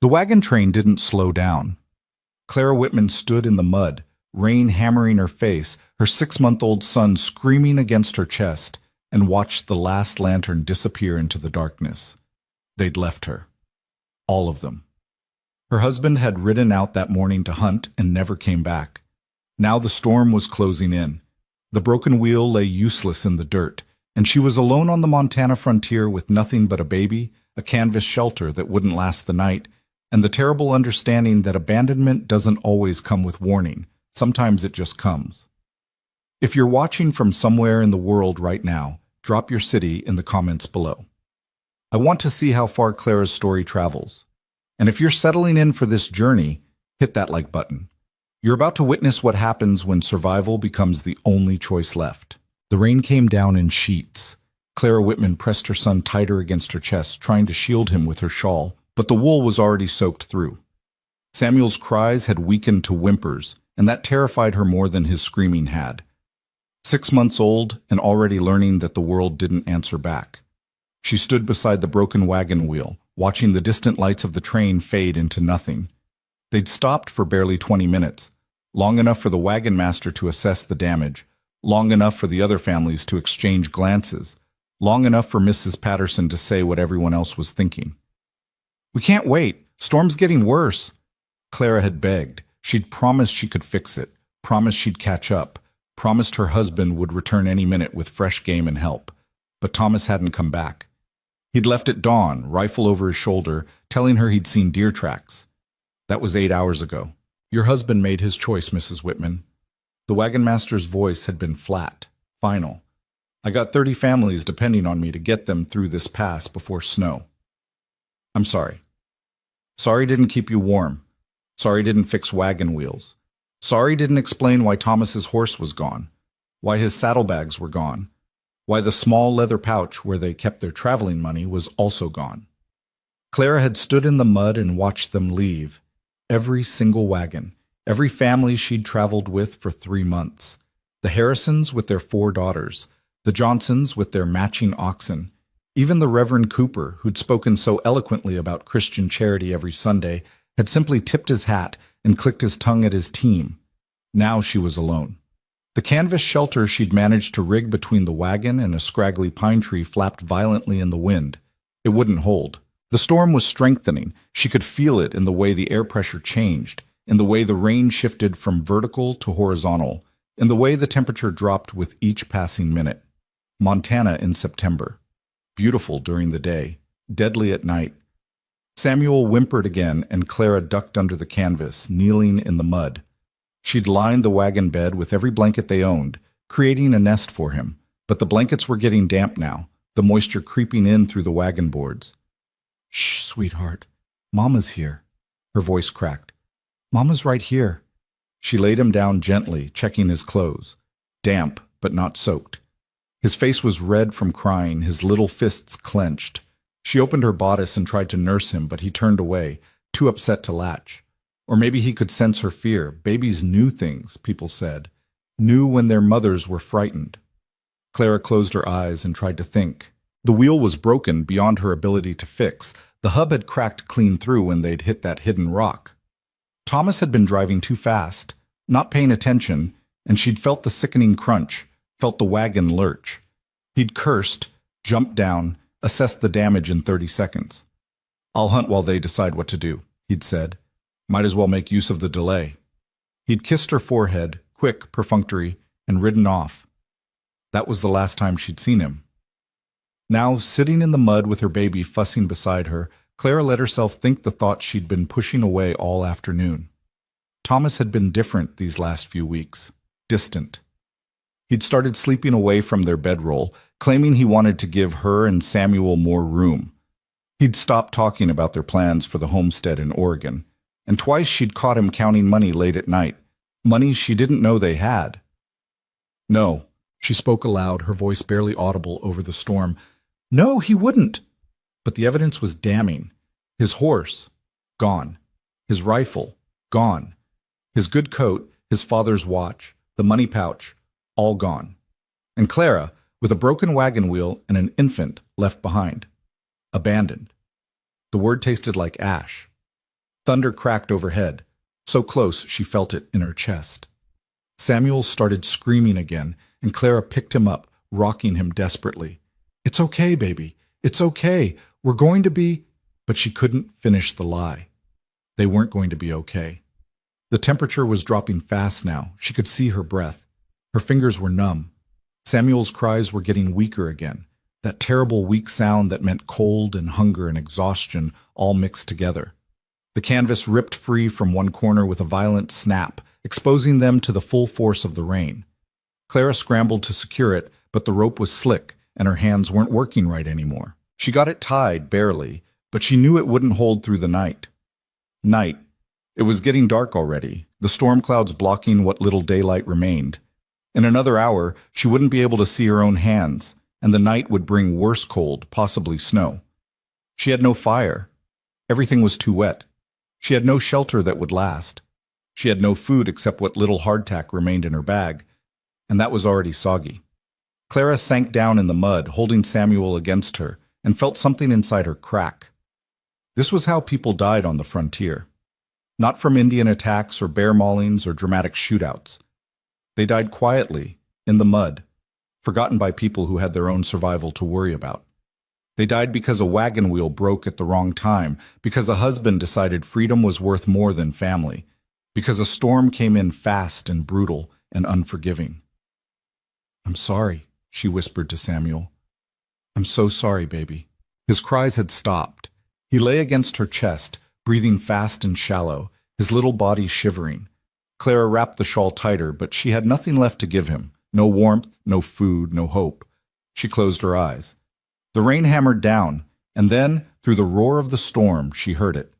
The wagon train didn't slow down. Clara Whitman stood in the mud, rain hammering her face, her 6-month-old son screaming against her chest, and watched the last lantern disappear into the darkness. They'd left her. All of them. Her husband had ridden out that morning to hunt and never came back. Now the storm was closing in. The broken wheel lay useless in the dirt, and she was alone on the Montana frontier with nothing but a baby, a canvas shelter that wouldn't last the night, and the terrible understanding that abandonment doesn't always come with warning. Sometimes it just comes. If you're watching from somewhere in the world right now, drop your city in the comments below. I want to see how far Clara's story travels. And if you're settling in for this journey, hit that like button. You're about to witness what happens when survival becomes the only choice left. The rain came down in sheets. Clara Whitman pressed her son tighter against her chest, trying to shield him with her shawl, but the wool was already soaked through. Samuel's cries had weakened to whimpers, and that terrified her more than his screaming had. 6 months old and already learning that the world didn't answer back. She stood beside the broken wagon wheel, watching the distant lights of the train fade into nothing. They'd stopped for barely 20 minutes, long enough for the wagon master to assess the damage, long enough for the other families to exchange glances, long enough for Mrs. Patterson to say what everyone else was thinking. "We can't wait. Storm's getting worse." Clara had begged. She'd promised she could fix it, promised she'd catch up, promised her husband would return any minute with fresh game and help. But Thomas hadn't come back. He'd left at dawn, rifle over his shoulder, telling her he'd seen deer tracks. That was 8 hours ago. "Your husband made his choice, Mrs. Whitman." The wagon master's voice had been flat, final. "I got 30 families depending on me to get them through this pass before snow. I'm sorry. Sorry didn't keep you warm. Sorry didn't fix wagon wheels. Sorry didn't explain why Thomas's horse was gone, why his saddlebags were gone, why the small leather pouch where they kept their traveling money was also gone." Clara had stood in the mud and watched them leave. Every single wagon, every family she'd traveled with for 3 months. The Harrisons with their 4 daughters, the Johnsons with their matching oxen, even the Reverend Cooper, who'd spoken so eloquently about Christian charity every Sunday, had simply tipped his hat and clicked his tongue at his team. Now she was alone. The canvas shelter she'd managed to rig between the wagon and a scraggly pine tree flapped violently in the wind. It wouldn't hold. The storm was strengthening. She could feel it in the way the air pressure changed, in the way the rain shifted from vertical to horizontal, in the way the temperature dropped with each passing minute. Montana in September. Beautiful during the day, deadly at night. Samuel whimpered again, and Clara ducked under the canvas, kneeling in the mud. She'd lined the wagon bed with every blanket they owned, creating a nest for him, but the blankets were getting damp now, the moisture creeping in through the wagon boards. "Shh, sweetheart. Mama's here." Her voice cracked. "Mama's right here." She laid him down gently, checking his clothes. Damp, but not soaked. His face was red from crying, his little fists clenched. She opened her bodice and tried to nurse him, but he turned away, too upset to latch. Or maybe he could sense her fear. Babies knew things, people said. Knew when their mothers were frightened. Clara closed her eyes and tried to think. The wheel was broken beyond her ability to fix. The hub had cracked clean through when they'd hit that hidden rock. Thomas had been driving too fast, not paying attention, and she'd felt the sickening crunch, felt the wagon lurch. He'd cursed, jumped down, assessed the damage in 30 seconds. "I'll hunt while they decide what to do," he'd said. "Might as well make use of the delay." He'd kissed her forehead, quick, perfunctory, and ridden off. That was the last time she'd seen him. Now, sitting in the mud with her baby fussing beside her, Clara let herself think the thoughts she'd been pushing away all afternoon. Thomas had been different these last few weeks. Distant. He'd started sleeping away from their bedroll, claiming he wanted to give her and Samuel more room. He'd stopped talking about their plans for the homestead in Oregon, and twice she'd caught him counting money late at night, money she didn't know they had. "No," she spoke aloud, her voice barely audible over the storm. "No, he wouldn't." But the evidence was damning. His horse, gone. His rifle, gone. His good coat, his father's watch, the money pouch, all gone. And Clara, with a broken wagon wheel and an infant left behind. Abandoned. The word tasted like ash. Thunder cracked overhead, so close she felt it in her chest. Samuel started screaming again, and Clara picked him up, rocking him desperately. "It's okay, baby. It's okay. We're going to be—" But she couldn't finish the lie. They weren't going to be okay. The temperature was dropping fast now. She could see her breath. Her fingers were numb. Samuel's cries were getting weaker again, that terrible weak sound that meant cold and hunger and exhaustion all mixed together. The canvas ripped free from one corner with a violent snap, exposing them to the full force of the rain. Clara scrambled to secure it, but the rope was slick, and her hands weren't working right anymore. She got it tied, barely, but she knew it wouldn't hold through the night. Night. It was getting dark already, the storm clouds blocking what little daylight remained. In another hour, she wouldn't be able to see her own hands, and the night would bring worse cold, possibly snow. She had no fire. Everything was too wet. She had no shelter that would last. She had no food except what little hardtack remained in her bag, and that was already soggy. Clara sank down in the mud, holding Samuel against her, and felt something inside her crack. This was how people died on the frontier. Not from Indian attacks or bear maulings or dramatic shootouts. They died quietly, in the mud, forgotten by people who had their own survival to worry about. They died because a wagon wheel broke at the wrong time, because a husband decided freedom was worth more than family, because a storm came in fast and brutal and unforgiving. "I'm sorry," she whispered to Samuel. "I'm so sorry, baby." His cries had stopped. He lay against her chest, breathing fast and shallow, his little body shivering. Clara wrapped the shawl tighter, but she had nothing left to give him. No warmth, no food, no hope. She closed her eyes. The rain hammered down, and then, through the roar of the storm, she heard it.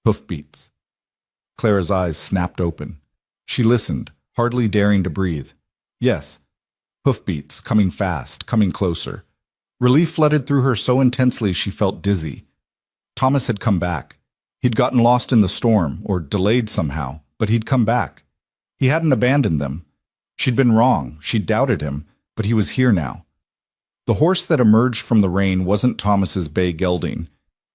Hoofbeats. Clara's eyes snapped open. She listened, hardly daring to breathe. Yes, hoofbeats, coming fast, coming closer. Relief flooded through her so intensely she felt dizzy. Thomas had come back. He'd gotten lost in the storm, or delayed somehow, but he'd come back. He hadn't abandoned them. She'd been wrong, she'd doubted him, but he was here now. The horse that emerged from the rain wasn't Thomas's bay gelding.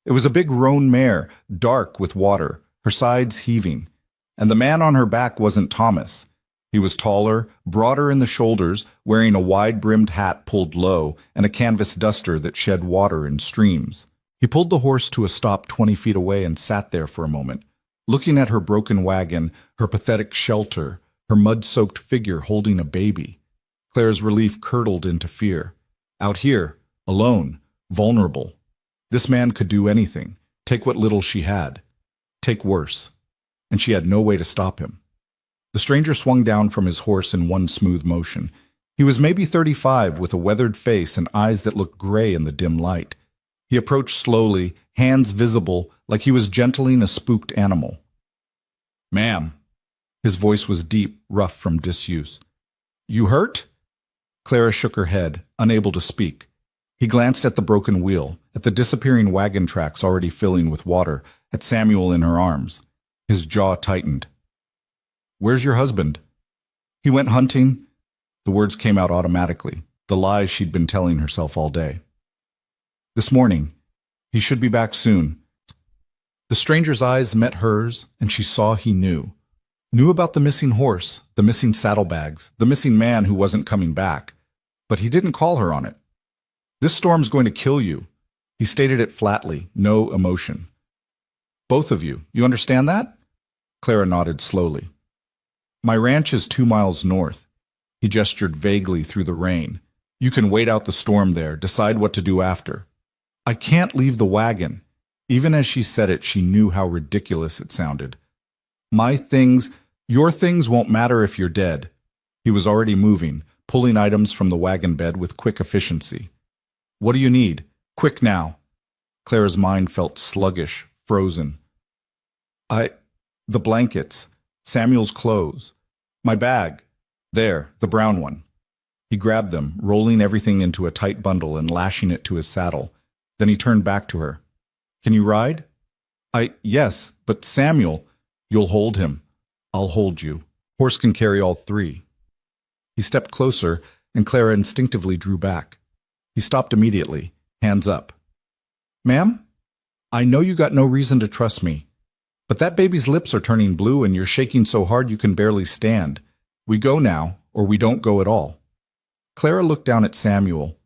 It was a big roan mare, dark with water, her sides heaving. And the man on her back wasn't Thomas. He was taller, broader in the shoulders, wearing a wide-brimmed hat pulled low and a canvas duster that shed water in streams. He pulled the horse to a stop 20 feet away and sat there for a moment, looking at her broken wagon, her pathetic shelter, her mud-soaked figure holding a baby. Clara's relief curdled into fear. Out here, alone, vulnerable. This man could do anything, take what little she had, take worse. And she had no way to stop him. The stranger swung down from his horse in one smooth motion. He was maybe 35, with a weathered face and eyes that looked gray in the dim light. He approached slowly, hands visible, like he was gentling a spooked animal. "Ma'am." His voice was deep, rough from disuse. "You hurt?" Clara shook her head, unable to speak. He glanced at the broken wheel, at the disappearing wagon tracks already filling with water, at Samuel in her arms. His jaw tightened. "Where's your husband?" "He went hunting." The words came out automatically, the lies she'd been telling herself all day. "This morning. He should be back soon." The stranger's eyes met hers, and she saw he knew. Knew about the missing horse, the missing saddlebags, the missing man who wasn't coming back. But he didn't call her on it. "This storm's going to kill you." He stated it flatly, no emotion. "Both of you. You understand that?" Clara nodded slowly. "My ranch is 2 miles north." He gestured vaguely through the rain. "You can wait out the storm there, decide what to do after." "I can't leave the wagon." Even as she said it, she knew how ridiculous it sounded. Your things won't matter if you're dead." He was already moving, pulling items from the wagon bed with quick efficiency. "What do you need? Quick now." Clara's mind felt sluggish, frozen. The blankets, Samuel's clothes, my bag. There, the brown one." He grabbed them, rolling everything into a tight bundle and lashing it to his saddle. Then he turned back to her. "Can you ride?" Yes, but Samuel." "You'll hold him." "I'll hold you. Horse can carry all 3. He stepped closer, and Clara instinctively drew back. He stopped immediately, hands up. "Ma'am? I know you got no reason to trust me." But that baby's lips are turning blue and you're shaking so hard you can barely stand. We go now, or we don't go at all. Clara looked down at Samuel.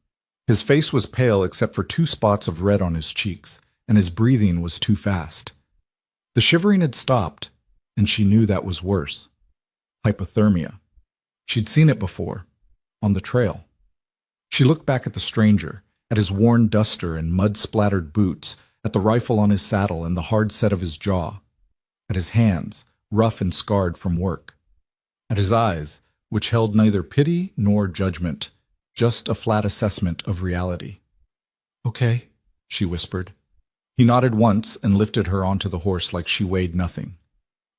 His face was pale except for 2 spots of red on his cheeks, and his breathing was too fast. The shivering had stopped, and she knew that was worse. Hypothermia. She'd seen it before, on the trail. She looked back at the stranger, at his worn duster and mud-splattered boots, at the rifle on his saddle and the hard set of his jaw, at his hands, rough and scarred from work, at his eyes, which held neither pity nor judgment, just a flat assessment of reality. "Okay," she whispered. He nodded once and lifted her onto the horse like she weighed nothing.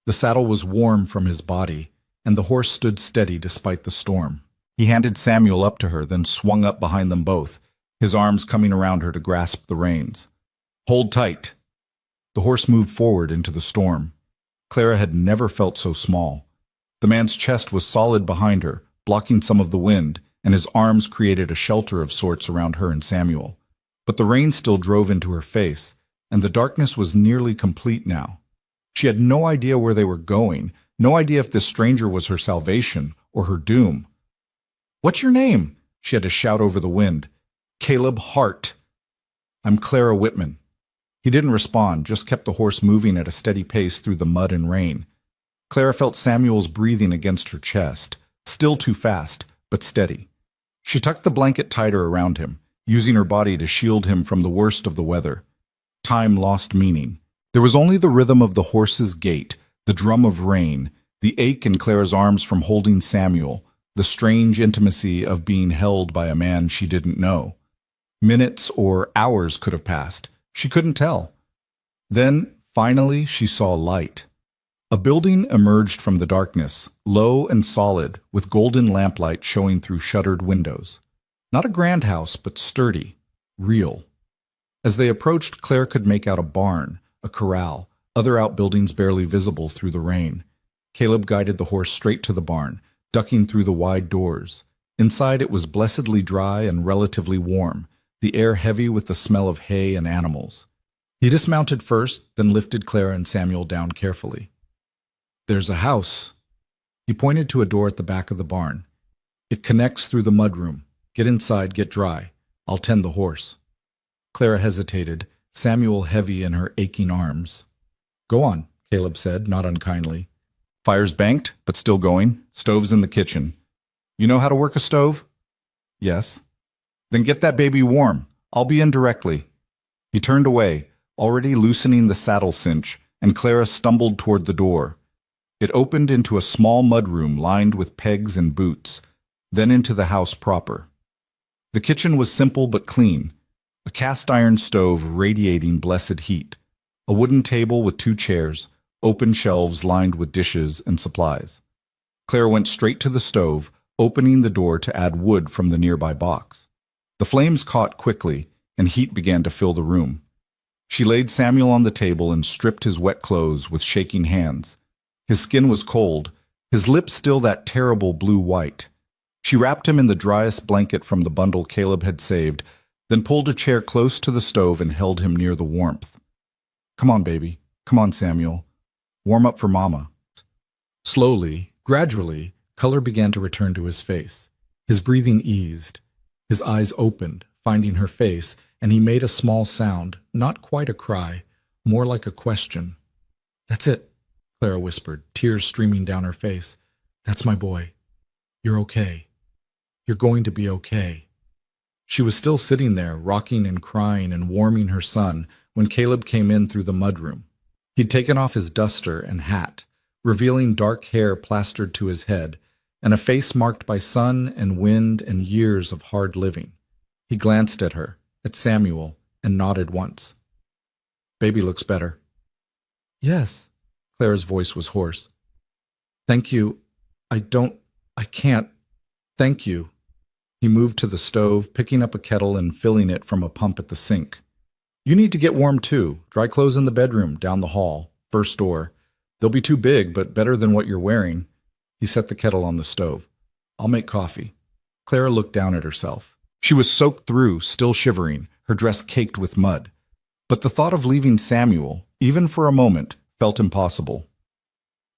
The saddle was warm from his body, and the horse stood steady despite the storm. He handed Samuel up to her, then swung up behind them both, his arms coming around her to grasp the reins. "Hold tight." The horse moved forward into the storm. Clara had never felt so small. The man's chest was solid behind her, blocking some of the wind, and his arms created a shelter of sorts around her and Samuel. But the rain still drove into her face, and the darkness was nearly complete now. She had no idea where they were going, no idea if this stranger was her salvation or her doom. "What's your name?" she had to shout over the wind. "Caleb Hart." "I'm Clara Whitman." He didn't respond, just kept the horse moving at a steady pace through the mud and rain. Clara felt Samuel's breathing against her chest, still too fast, but steady. She tucked the blanket tighter around him, using her body to shield him from the worst of the weather. Time lost meaning. There was only the rhythm of the horse's gait, the drum of rain, the ache in Clara's arms from holding Samuel, the strange intimacy of being held by a man she didn't know. Minutes or hours could have passed. She couldn't tell. Then, finally, she saw light. A building emerged from the darkness, low and solid, with golden lamplight showing through shuttered windows. Not a grand house, but sturdy, real. As they approached, Claire could make out a barn, a corral, other outbuildings barely visible through the rain. Caleb guided the horse straight to the barn, ducking through the wide doors. Inside it was blessedly dry and relatively warm, the air heavy with the smell of hay and animals. He dismounted first, then lifted Clara and Samuel down carefully. "There's a house." He pointed to a door at the back of the barn. "It connects through the mudroom. Get inside, get dry. I'll tend the horse." Clara hesitated, Samuel heavy in her aching arms. "Go on," Caleb said, not unkindly. "Fire's banked, but still going. Stove's in the kitchen. You know how to work a stove?" "Yes." "Then get that baby warm. I'll be in directly." He turned away, already loosening the saddle cinch, and Clara stumbled toward the door. It opened into a small mudroom lined with pegs and boots, then into the house proper. The kitchen was simple but clean, a cast-iron stove radiating blessed heat, a wooden table with 2 chairs, open shelves lined with dishes and supplies. Clara went straight to the stove, opening the door to add wood from the nearby box. The flames caught quickly, and heat began to fill the room. She laid Samuel on the table and stripped his wet clothes with shaking hands. His skin was cold, his lips still that terrible blue-white. She wrapped him in the driest blanket from the bundle Caleb had saved, then pulled a chair close to the stove and held him near the warmth. "Come on, baby. Come on, Samuel. Warm up for Mama." Slowly, gradually, color began to return to his face. His breathing eased. His eyes opened, finding her face, and he made a small sound, not quite a cry, more like a question. "That's it," Clara whispered, tears streaming down her face. "That's my boy. You're okay. You're going to be okay." She was still sitting there, rocking and crying and warming her son, when Caleb came in through the mudroom. He'd taken off his duster and hat, revealing dark hair plastered to his head, and a face marked by sun and wind and years of hard living. He glanced at her, at Samuel, and nodded once. "Baby looks better." "Yes." Clara's voice was hoarse. "Thank you. I can't. Thank you." He moved to the stove, picking up a kettle and filling it from a pump at the sink. "You need to get warm too. Dry clothes in the bedroom, down the hall, first door. They'll be too big, but better than what you're wearing." He set the kettle on the stove. "I'll make coffee." Clara looked down at herself. She was soaked through, still shivering, her dress caked with mud. But the thought of leaving Samuel, even for a moment, felt impossible.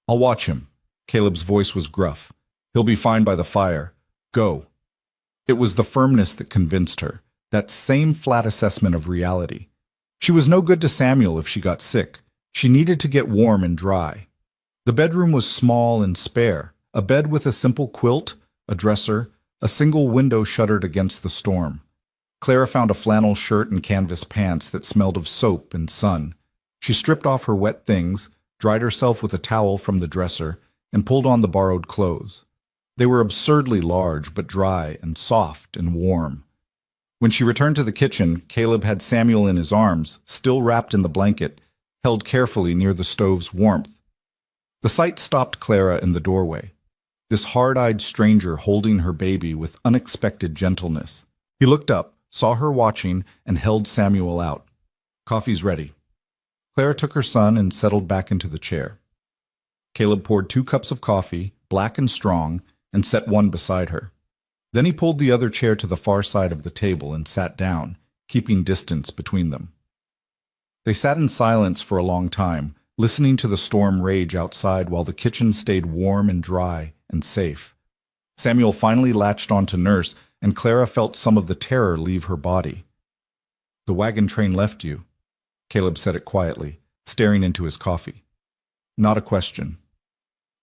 "I'll watch him." Caleb's voice was gruff. "He'll be fine by the fire. Go." It was the firmness that convinced her, that same flat assessment of reality. She was no good to Samuel if she got sick. She needed to get warm and dry. The bedroom was small and spare, a bed with a simple quilt, a dresser, a single window shuttered against the storm. Clara found a flannel shirt and canvas pants that smelled of soap and sun. She stripped off her wet things, dried herself with a towel from the dresser, and pulled on the borrowed clothes. They were absurdly large, but dry and soft and warm. When she returned to the kitchen, Caleb had Samuel in his arms, still wrapped in the blanket, held carefully near the stove's warmth. The sight stopped Clara in the doorway, this hard-eyed stranger holding her baby with unexpected gentleness. He looked up, saw her watching, and held Samuel out. "Coffee's ready." Clara took her son and settled back into the chair. Caleb poured 2 cups of coffee, black and strong, and set one beside her. Then he pulled the other chair to the far side of the table and sat down, keeping distance between them. They sat in silence for a long time, listening to the storm rage outside while the kitchen stayed warm and dry and safe. Samuel finally latched on to Nurse, and Clara felt some of the terror leave her body. "The wagon train left you," Caleb said it quietly, staring into his coffee. Not a question.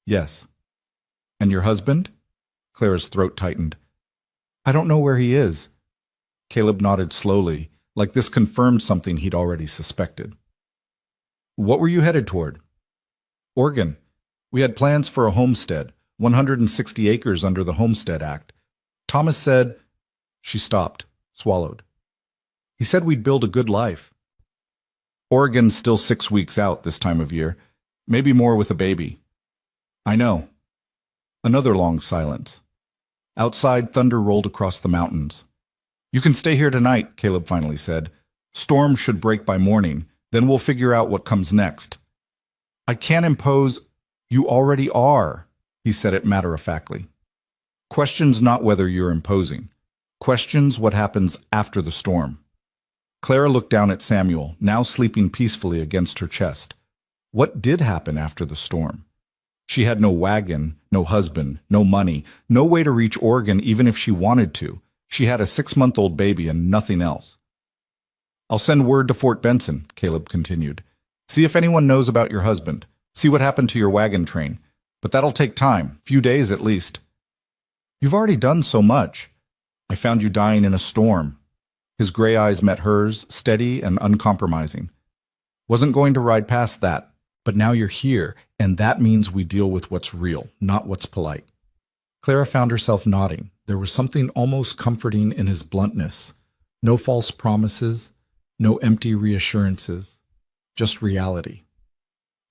"Yes." "And your husband?" Clara's throat tightened. "I don't know where he is." Caleb nodded slowly, like this confirmed something he'd already suspected. "What were you headed toward?" "Oregon. We had plans for a homestead, 160 acres under the Homestead Act. Thomas said—" She stopped, swallowed. "He said we'd build a good life." "Oregon's still 6 weeks out this time of year, maybe more with a baby." "I know." Another long silence. Outside, thunder rolled across the mountains. "You can stay here tonight," Caleb finally said. "Storm should break by morning, then we'll figure out what comes next." "I can't impose—" "You already are," he said it matter-of-factly. "Questions not whether you're imposing. Questions what happens after the storm." Clara looked down at Samuel, now sleeping peacefully against her chest. What did happen after the storm? She had no wagon, no husband, no money, no way to reach Oregon even if she wanted to. She had a 6-month-old baby and nothing else. "I'll send word to Fort Benson," Caleb continued. "See if anyone knows about your husband. See what happened to your wagon train. But that'll take time, few days at least." "You've already done so much." "I found you dying in a storm." His gray eyes met hers, steady and uncompromising. "Wasn't going to ride past that. But now you're here, and that means we deal with what's real, not what's polite." Clara found herself nodding. There was something almost comforting in his bluntness. No false promises, no empty reassurances, just reality.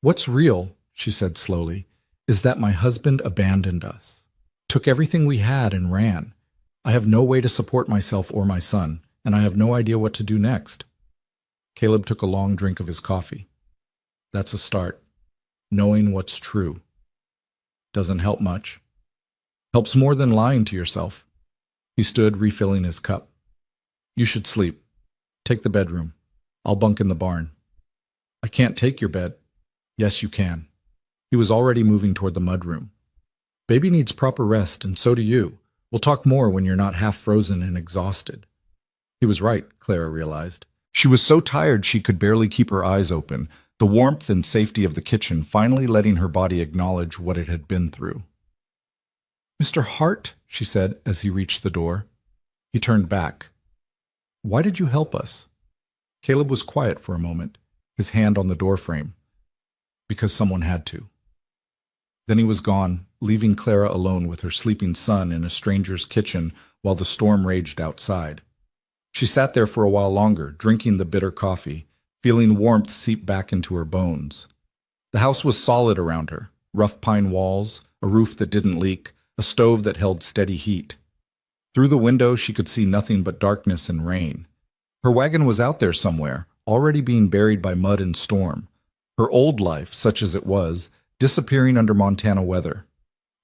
"What's real," she said slowly, "is that my husband abandoned us, took everything we had and ran. I have no way to support myself or my son, and I have no idea what to do next." Caleb took a long drink of his coffee. "That's a start. Knowing what's true. Doesn't help much. Helps more than lying to yourself." He stood, refilling his cup. "You should sleep. Take the bedroom. I'll bunk in the barn." "I can't take your bed." "Yes, you can." He was already moving toward the mudroom. "Baby needs proper rest, and so do you. We'll talk more when you're not half frozen and exhausted." He was right, Clara realized. She was so tired she could barely keep her eyes open, the warmth and safety of the kitchen finally letting her body acknowledge what it had been through. "Mr. Hart," she said as he reached the door. He turned back. "Why did you help us?" Caleb was quiet for a moment, his hand on the doorframe. "Because someone had to." Then he was gone, leaving Clara alone with her sleeping son in a stranger's kitchen while the storm raged outside. She sat there for a while longer, drinking the bitter coffee, feeling warmth seep back into her bones. The house was solid around her, rough pine walls, a roof that didn't leak, a stove that held steady heat. Through the window she could see nothing but darkness and rain. Her wagon was out there somewhere, already being buried by mud and storm. Her old life, such as it was, disappearing under Montana weather.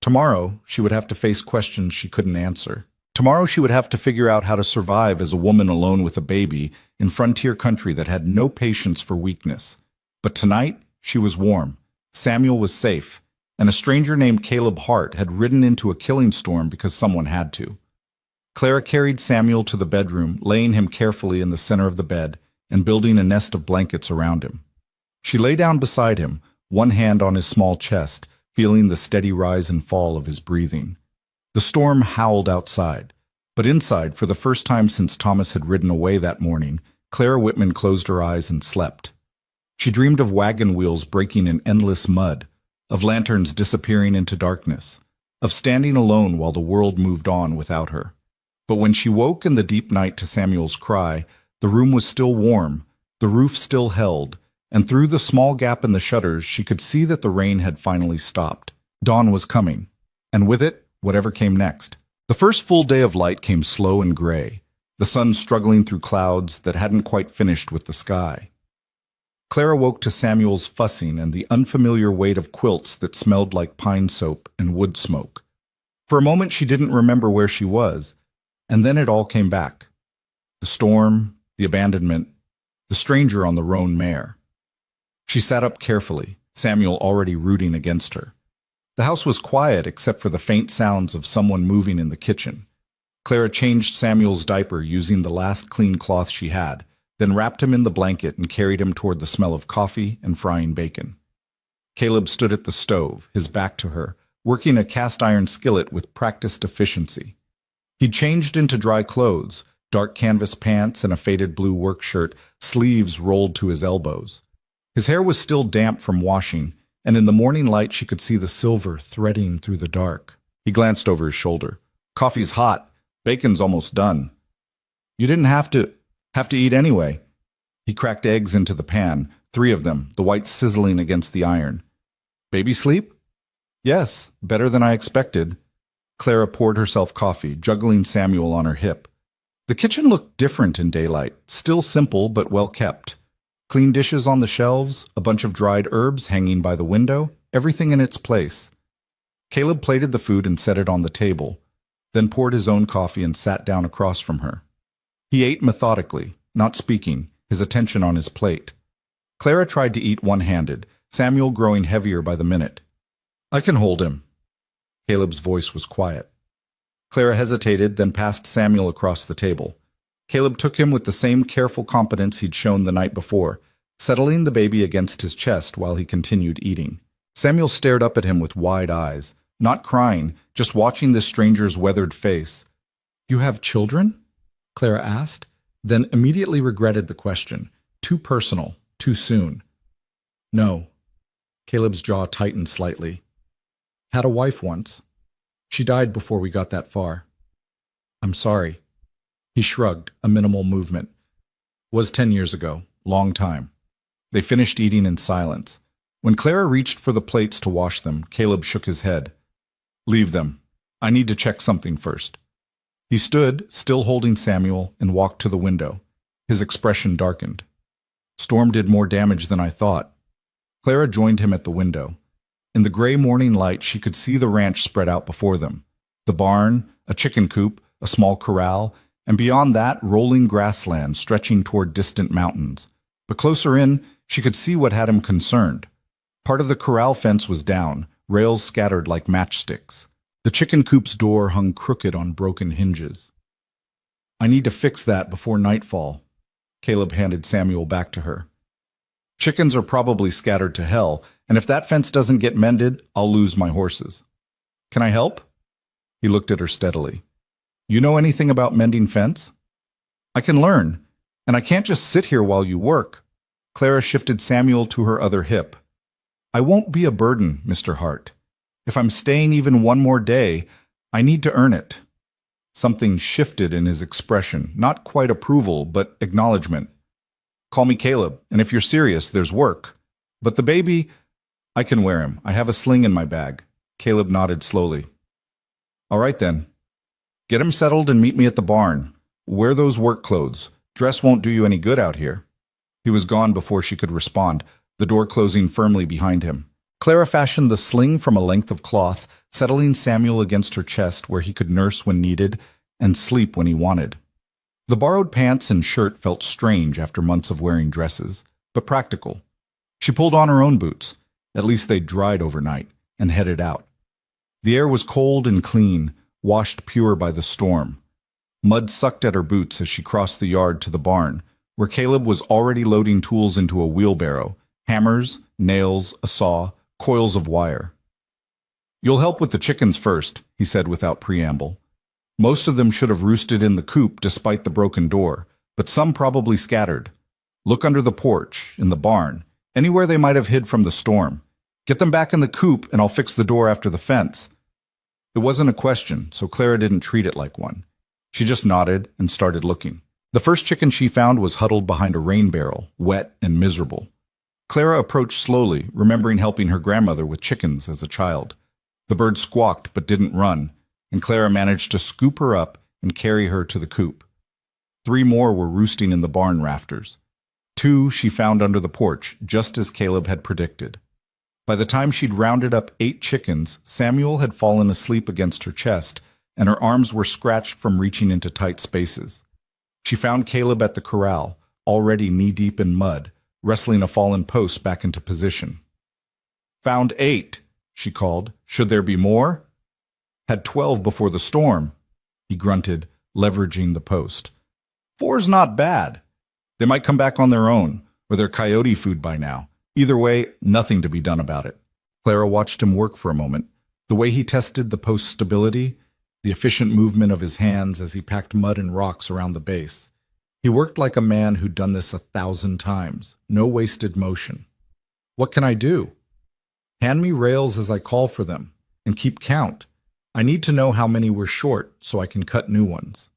Tomorrow she would have to face questions she couldn't answer. Tomorrow she would have to figure out how to survive as a woman alone with a baby in frontier country that had no patience for weakness. But tonight She was warm. Samuel was safe. And a stranger named Caleb Hart had ridden into a killing storm because someone had to. Clara carried Samuel to the bedroom, laying him carefully in the center of the bed and building a nest of blankets around him. She lay down beside him, one hand on his small chest, feeling the steady rise and fall of his breathing. The storm howled outside, but inside, for the first time since Thomas had ridden away that morning, Clara Whitman closed her eyes and slept. She dreamed of wagon wheels breaking in endless mud, of lanterns disappearing into darkness, of standing alone while the world moved on without her. But when she woke in the deep night to Samuel's cry, the room was still warm, the roof still held, and through the small gap in the shutters she could see that the rain had finally stopped. Dawn was coming, and with it, whatever came next. The first full day of light came slow and gray, the sun struggling through clouds that hadn't quite finished with the sky. Clara woke to Samuel's fussing and the unfamiliar weight of quilts that smelled like pine soap and wood smoke. For a moment she didn't remember where she was, and then it all came back. The storm, the abandonment, the stranger on the roan mare. She sat up carefully, Samuel already rooting against her. The house was quiet except for the faint sounds of someone moving in the kitchen. Clara changed Samuel's diaper using the last clean cloth she had, then wrapped him in the blanket and carried him toward the smell of coffee and frying bacon. Caleb stood at the stove, his back to her, working a cast-iron skillet with practiced efficiency. He'd changed into dry clothes, dark canvas pants and a faded blue work shirt, sleeves rolled to his elbows. His hair was still damp from washing, and in the morning light she could see the silver threading through the dark. He glanced over his shoulder. "Coffee's hot. Bacon's almost done." "You didn't have to eat anyway." He cracked eggs into the pan, 3 of them, the whites sizzling against the iron. "Baby sleep?" "Yes, better than I expected." Clara poured herself coffee, juggling Samuel on her hip. The kitchen looked different in daylight, still simple but well kept. Clean dishes on the shelves, a bunch of dried herbs hanging by the window, everything in its place. Caleb plated the food and set it on the table, then poured his own coffee and sat down across from her. He ate methodically, not speaking, his attention on his plate. Clara tried to eat one-handed, Samuel growing heavier by the minute. "I can hold him." Caleb's voice was quiet. Clara hesitated, then passed Samuel across the table. Caleb took him with the same careful competence he'd shown the night before, settling the baby against his chest while he continued eating. Samuel stared up at him with wide eyes, not crying, just watching this stranger's weathered face. "You have children?" Clara asked, then immediately regretted the question. Too personal, too soon. "No." Caleb's jaw tightened slightly. "Had a wife once. She died before we got that far." "I'm sorry." He shrugged, a minimal movement. "Was 10 years ago. Long time." They finished eating in silence. When Clara reached for the plates to wash them, Caleb shook his head. "Leave them. I need to check something first." He stood, still holding Samuel, and walked to the window. His expression darkened. "Storm did more damage than I thought." Clara joined him at the window. In the gray morning light, she could see the ranch spread out before them. The barn, a chicken coop, a small corral, and beyond that, rolling grassland stretching toward distant mountains. But closer in, she could see what had him concerned. Part of the corral fence was down, rails scattered like matchsticks. The chicken coop's door hung crooked on broken hinges. "I need to fix that before nightfall." Caleb handed Samuel back to her. "Chickens are probably scattered to hell, and if that fence doesn't get mended, I'll lose my horses." "Can I help?" He looked at her steadily. "You know anything about mending fence?" "I can learn, and I can't just sit here while you work." Clara shifted Samuel to her other hip. "I won't be a burden, Mr. Hart. If I'm staying even one more day, I need to earn it." Something shifted in his expression, not quite approval, but acknowledgement. "Call me Caleb, and if you're serious, there's work. But the baby, I can wear him. I have a sling in my bag." Caleb nodded slowly. "All right then. Get him settled and meet me at the barn. Wear those work clothes. Dress won't do you any good out here." He was gone before she could respond, the door closing firmly behind him. Clara fashioned the sling from a length of cloth, settling Samuel against her chest where he could nurse when needed and sleep when he wanted. The borrowed pants and shirt felt strange after months of wearing dresses, but practical. She pulled on her own boots. At least they'd dried overnight, and headed out. The air was cold and clean, washed pure by the storm. Mud sucked at her boots as she crossed the yard to the barn, where Caleb was already loading tools into a wheelbarrow: hammers, nails, a saw, coils of wire. "You'll help with the chickens first," he said without preamble. Most of them should have roosted in the coop despite the broken door, but some probably scattered. Look under the porch, in the barn, anywhere they might have hid from the storm. Get them back in the coop and I'll fix the door after the fence. It wasn't a question, so Clara didn't treat it like one. She just nodded and started looking. The first chicken she found was huddled behind a rain barrel, wet and miserable. Clara approached slowly, remembering helping her grandmother with chickens as a child. The bird squawked but didn't run, and Clara managed to scoop her up and carry her to the coop. 3 more were roosting in the barn rafters. 2 she found under the porch, just as Caleb had predicted. By the time she'd rounded up 8 chickens, Samuel had fallen asleep against her chest, and her arms were scratched from reaching into tight spaces. She found Caleb at the corral, already knee-deep in mud, wrestling a fallen post back into position. "Found 8, she called. "Should there be more?" "Had 12 before the storm," he grunted, leveraging the post. "4's not bad. They might come back on their own, or they're coyote food by now. Either way, nothing to be done about it." Clara watched him work for a moment. The way he tested the post's stability, the efficient movement of his hands as he packed mud and rocks around the base. He worked like a man who'd done this 1,000 times. No wasted motion. "What can I do?" "Hand me rails as I call for them, and keep count. I need to know how many we're short so I can cut new ones."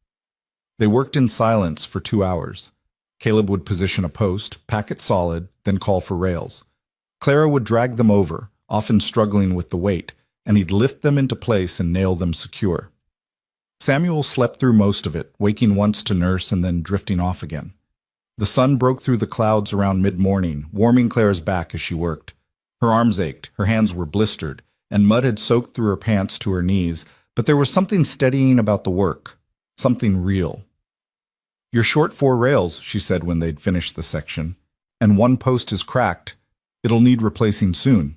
They worked in silence for 2 hours. Caleb would position a post, pack it solid, then call for rails. Clara would drag them over, often struggling with the weight, and he'd lift them into place and nail them secure. Samuel slept through most of it, waking once to nurse and then drifting off again. The sun broke through the clouds around mid-morning, warming Clara's back as she worked. Her arms ached, her hands were blistered, and mud had soaked through her pants to her knees, but there was something steadying about the work, something real. "You're short 4 rails," she said when they'd finished the section, "and 1 post is cracked. It'll need replacing soon."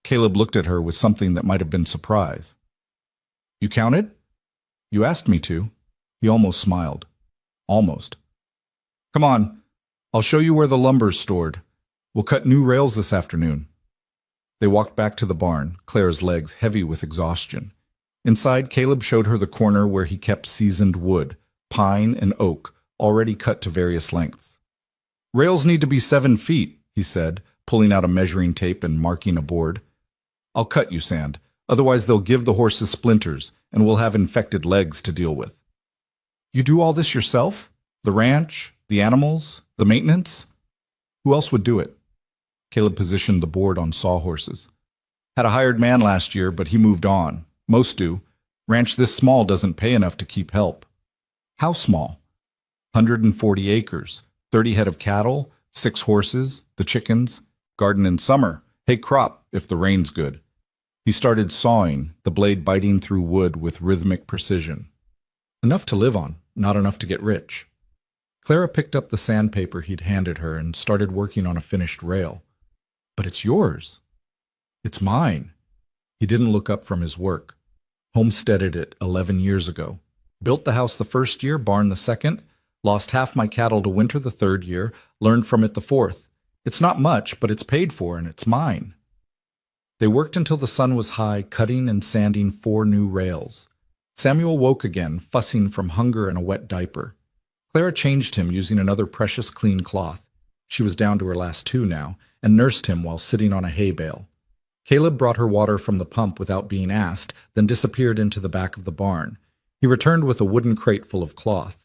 Caleb looked at her with something that might have been surprise. "You counted?" "You asked me to." He almost smiled. Almost. "Come on. I'll show you where the lumber's stored. We'll cut new rails this afternoon." They walked back to the barn, Clara's legs heavy with exhaustion. Inside, Caleb showed her the corner where he kept seasoned wood, pine and oak, already cut to various lengths. "Rails need to be 7 feet, he said, pulling out a measuring tape and marking a board. "I'll cut you, Sand. Otherwise they'll give the horses splinters, and we'll have infected legs to deal with." "You do all this yourself? The ranch, the animals, the maintenance?" "Who else would do it?" Caleb positioned the board on sawhorses. "Had a hired man last year, but he moved on. Most do. Ranch this small doesn't pay enough to keep help." "How small?" 140 acres, 30 head of cattle, 6 horses, the chickens, garden in summer, hay crop if the rain's good. He started sawing, the blade biting through wood with rhythmic precision. "Enough to live on, not enough to get rich." Clara picked up the sandpaper he'd handed her and started working on a finished rail. "But it's yours." "It's mine." He didn't look up from his work. "Homesteaded it 11 years ago. Built the house the first year, barn the second. Lost half my cattle to winter the 3rd year, learned from it the 4th. It's not much, but it's paid for and it's mine." They worked until the sun was high, cutting and sanding 4 new rails. Samuel woke again, fussing from hunger and a wet diaper. Clara changed him using another precious clean cloth. She was down to her last 2 now, and nursed him while sitting on a hay bale. Caleb brought her water from the pump without being asked, then disappeared into the back of the barn. He returned with a wooden crate full of cloth.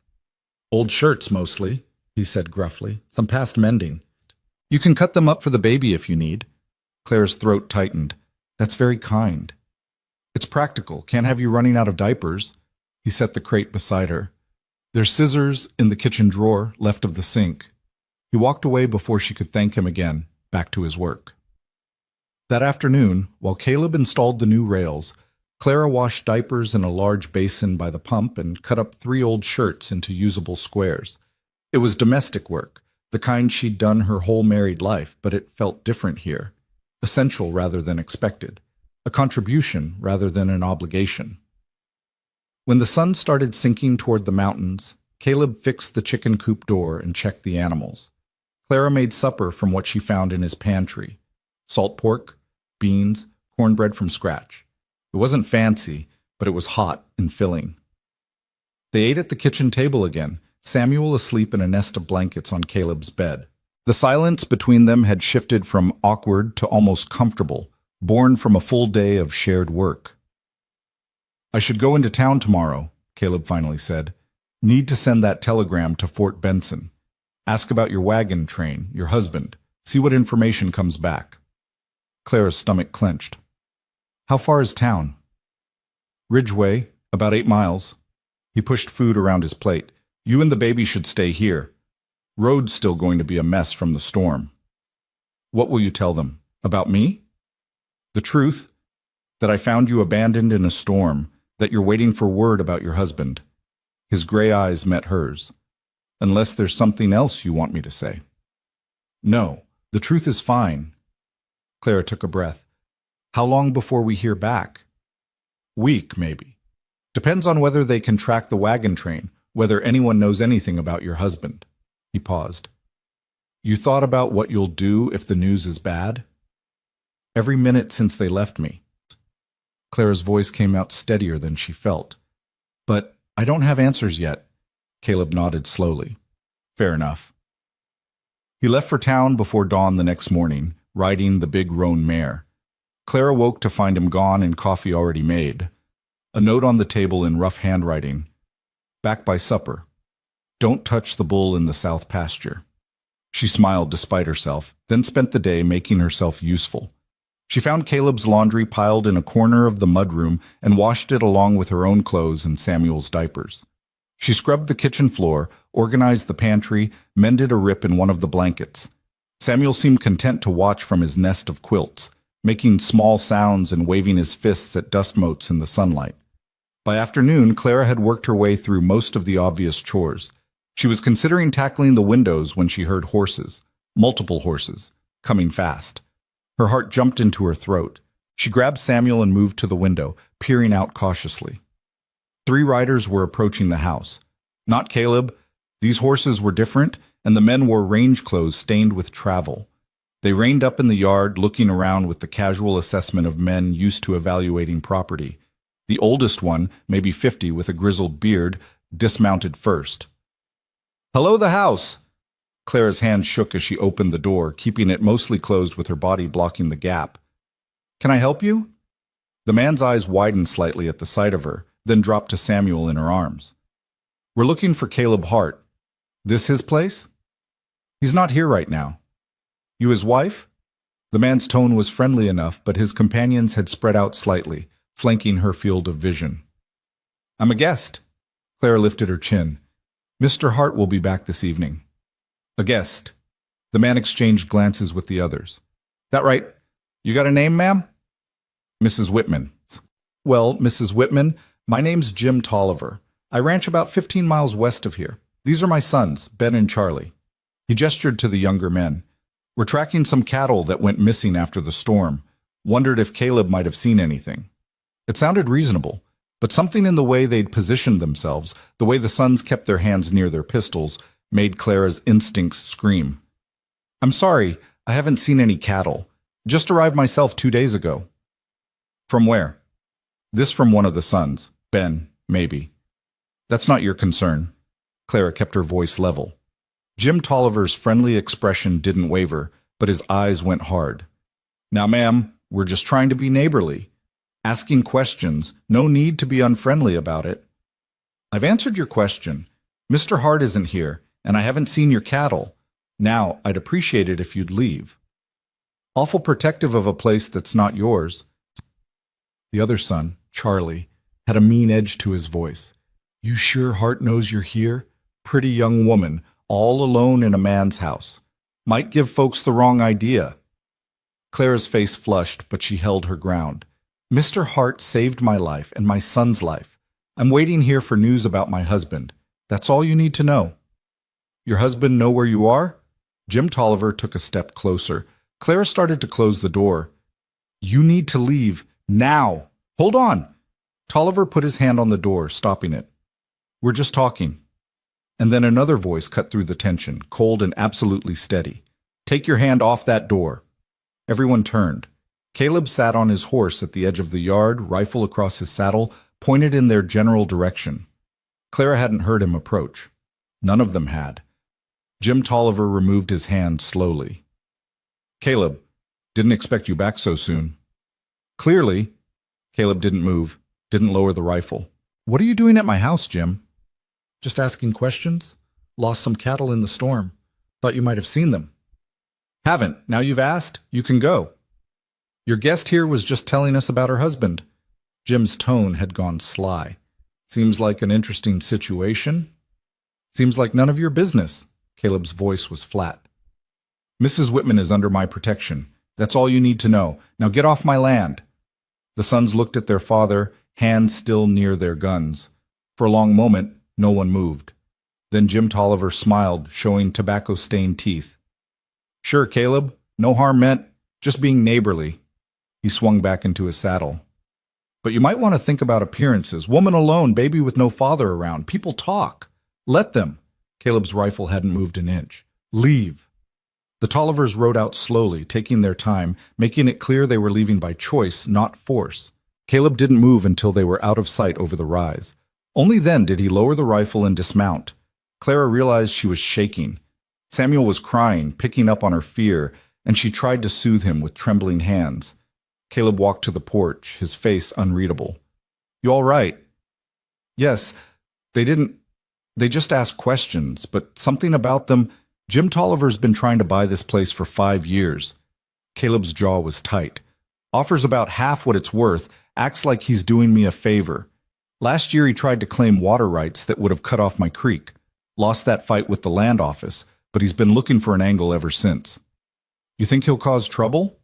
"Old shirts, mostly," he said gruffly. "Some past mending. You can cut them up for the baby if you need." Clara's throat tightened. "That's very kind." "It's practical. Can't have you running out of diapers." He set the crate beside her. "There's scissors in the kitchen drawer, left of the sink." He walked away before she could thank him again, back to his work. That afternoon, while Caleb installed the new rails, Clara washed diapers in a large basin by the pump and cut up 3 old shirts into usable squares. It was domestic work, The kind she'd done her whole married life, but it felt different here. Essential rather than expected. A contribution rather than an obligation. When the sun started sinking toward the mountains, Caleb fixed the chicken coop door and checked the animals. Clara made supper from what she found in his pantry. Salt pork, beans, cornbread from scratch. It wasn't fancy, but it was hot and filling. They ate at the kitchen table again, Samuel asleep in a nest of blankets on Caleb's bed. The silence between them had shifted from awkward to almost comfortable, born from a full day of shared work. "I should go into town tomorrow," Caleb finally said. "Need to send that telegram to Fort Benson. Ask about your wagon train, your husband. See what information comes back." Clara's stomach clenched. "How far is town?" "Ridgeway, about 8 miles. He pushed food around his plate. "You and the baby should stay here. Road's still going to be a mess from the storm." "What will you tell them? About me?" "The truth, that I found you abandoned in a storm, that you're waiting for word about your husband." His gray eyes met hers. "Unless there's something else you want me to say." "No, the truth is fine." Clara took a breath. "How long before we hear back?" "Week, maybe. Depends on whether they can track the wagon train, whether anyone knows anything about your husband." He paused. "You thought about what you'll do if the news is bad?" "Every minute since they left me." Clara's voice came out steadier than she felt. "But I don't have answers yet." Caleb nodded slowly. "Fair enough." He left for town before dawn the next morning, riding the big roan mare. Clara woke to find him gone and coffee already made. A note on the table in rough handwriting. "Back by supper. Don't touch the bull in the south pasture." She smiled despite herself, then spent the day making herself useful. She found Caleb's laundry piled in a corner of the mudroom and washed it along with her own clothes and Samuel's diapers. She scrubbed the kitchen floor, organized the pantry, mended a rip in one of the blankets. Samuel seemed content to watch from his nest of quilts, making small sounds and waving his fists at dust motes in the sunlight. By afternoon, Clara had worked her way through most of the obvious chores. She was considering tackling the windows when she heard horses, multiple horses, coming fast. Her heart jumped into her throat. She grabbed Samuel and moved to the window, peering out cautiously. 3 riders were approaching the house. Not Caleb. These horses were different, and the men wore range clothes stained with travel. They reined up in the yard, looking around with the casual assessment of men used to evaluating property. The oldest one, maybe 50 with a grizzled beard, dismounted first. "Hello, the house!" Clara's hand shook as she opened the door, keeping it mostly closed with her body blocking the gap. "Can I help you?" The man's eyes widened slightly at the sight of her, then dropped to Samuel in her arms. "We're looking for Caleb Hart. This his place?" "He's not here right now." "You his wife?" The man's tone was friendly enough, but his companions had spread out slightly, flanking her field of vision. "I'm a guest." Clara lifted her chin. "Mr. Hart will be back this evening." "A guest." The man exchanged glances with the others. "That right? You got a name, ma'am?" "Mrs. Whitman." "Well, Mrs. Whitman, my name's Jim Tolliver. I ranch about 15 miles west of here. These are my sons, Ben and Charlie." He gestured to the younger men. "We're tracking some cattle that went missing after the storm. Wondered if Caleb might have seen anything." It sounded reasonable, but something in the way they'd positioned themselves, the way the sons kept their hands near their pistols, made Clara's instincts scream. "I'm sorry, I haven't seen any cattle. Just arrived myself 2 days ago." "From where?" "This from one of the sons. Ben, maybe." "That's not your concern." Clara kept her voice level. Jim Tolliver's friendly expression didn't waver, but his eyes went hard. "Now, ma'am, we're just trying to be neighborly. Asking questions, no need to be unfriendly about it." "I've answered your question. Mr. Hart isn't here, and I haven't seen your cattle. Now, I'd appreciate it if you'd leave." "Awful protective of a place that's not yours." The other son, Charlie, had a mean edge to his voice. "You sure Hart knows you're here? Pretty young woman, all alone in a man's house. Might give folks the wrong idea." Clara's face flushed, but she held her ground. "Mr. Hart saved my life and my son's life. I'm waiting here for news about my husband. That's all you need to know." "Your husband know where you are?" Jim Tolliver took a step closer. Clara started to close the door. You need to leave. Now. Hold on. Tolliver put his hand on the door, stopping it. We're just talking. And then another voice cut through the tension, cold and absolutely steady. Take your hand off that door. Everyone turned. Caleb sat on his horse at the edge of the yard, rifle across his saddle, pointed in their general direction. Clara hadn't heard him approach. None of them had. Jim Tolliver removed his hand slowly. Caleb, didn't expect you back so soon. Clearly, Caleb didn't move, didn't lower the rifle. What are you doing at my house, Jim? Just asking questions. Lost some cattle in the storm. Thought you might have seen them. Haven't. Now you've asked, you can go. Your guest here was just telling us about her husband. Jim's tone had gone sly. Seems like an interesting situation. Seems like none of your business. Caleb's voice was flat. Mrs. Whitman is under my protection. That's all you need to know. Now get off my land. The sons looked at their father, hands still near their guns. For a long moment, no one moved. Then Jim Tolliver smiled, showing tobacco-stained teeth. Sure, Caleb. No harm meant. Just being neighborly. He swung back into his saddle. But you might want to think about appearances. Woman alone, baby with no father around. People talk. Let them. Caleb's rifle hadn't moved an inch. Leave. The Tollivers rode out slowly, taking their time, making it clear they were leaving by choice, not force. Caleb didn't move until they were out of sight over the rise. Only then did he lower the rifle and dismount. Clara realized she was shaking. Samuel was crying, picking up on her fear, and she tried to soothe him with trembling hands. Caleb walked to the porch, his face unreadable. You all right? Yes, they just asked questions, but something about them. Jim Tolliver's been trying to buy this place for 5 years. Caleb's jaw was tight. Offers about half what it's worth, acts like he's doing me a favor. Last year he tried to claim water rights that would have cut off my creek. Lost that fight with the land office, but he's been looking for an angle ever since. You think he'll cause trouble?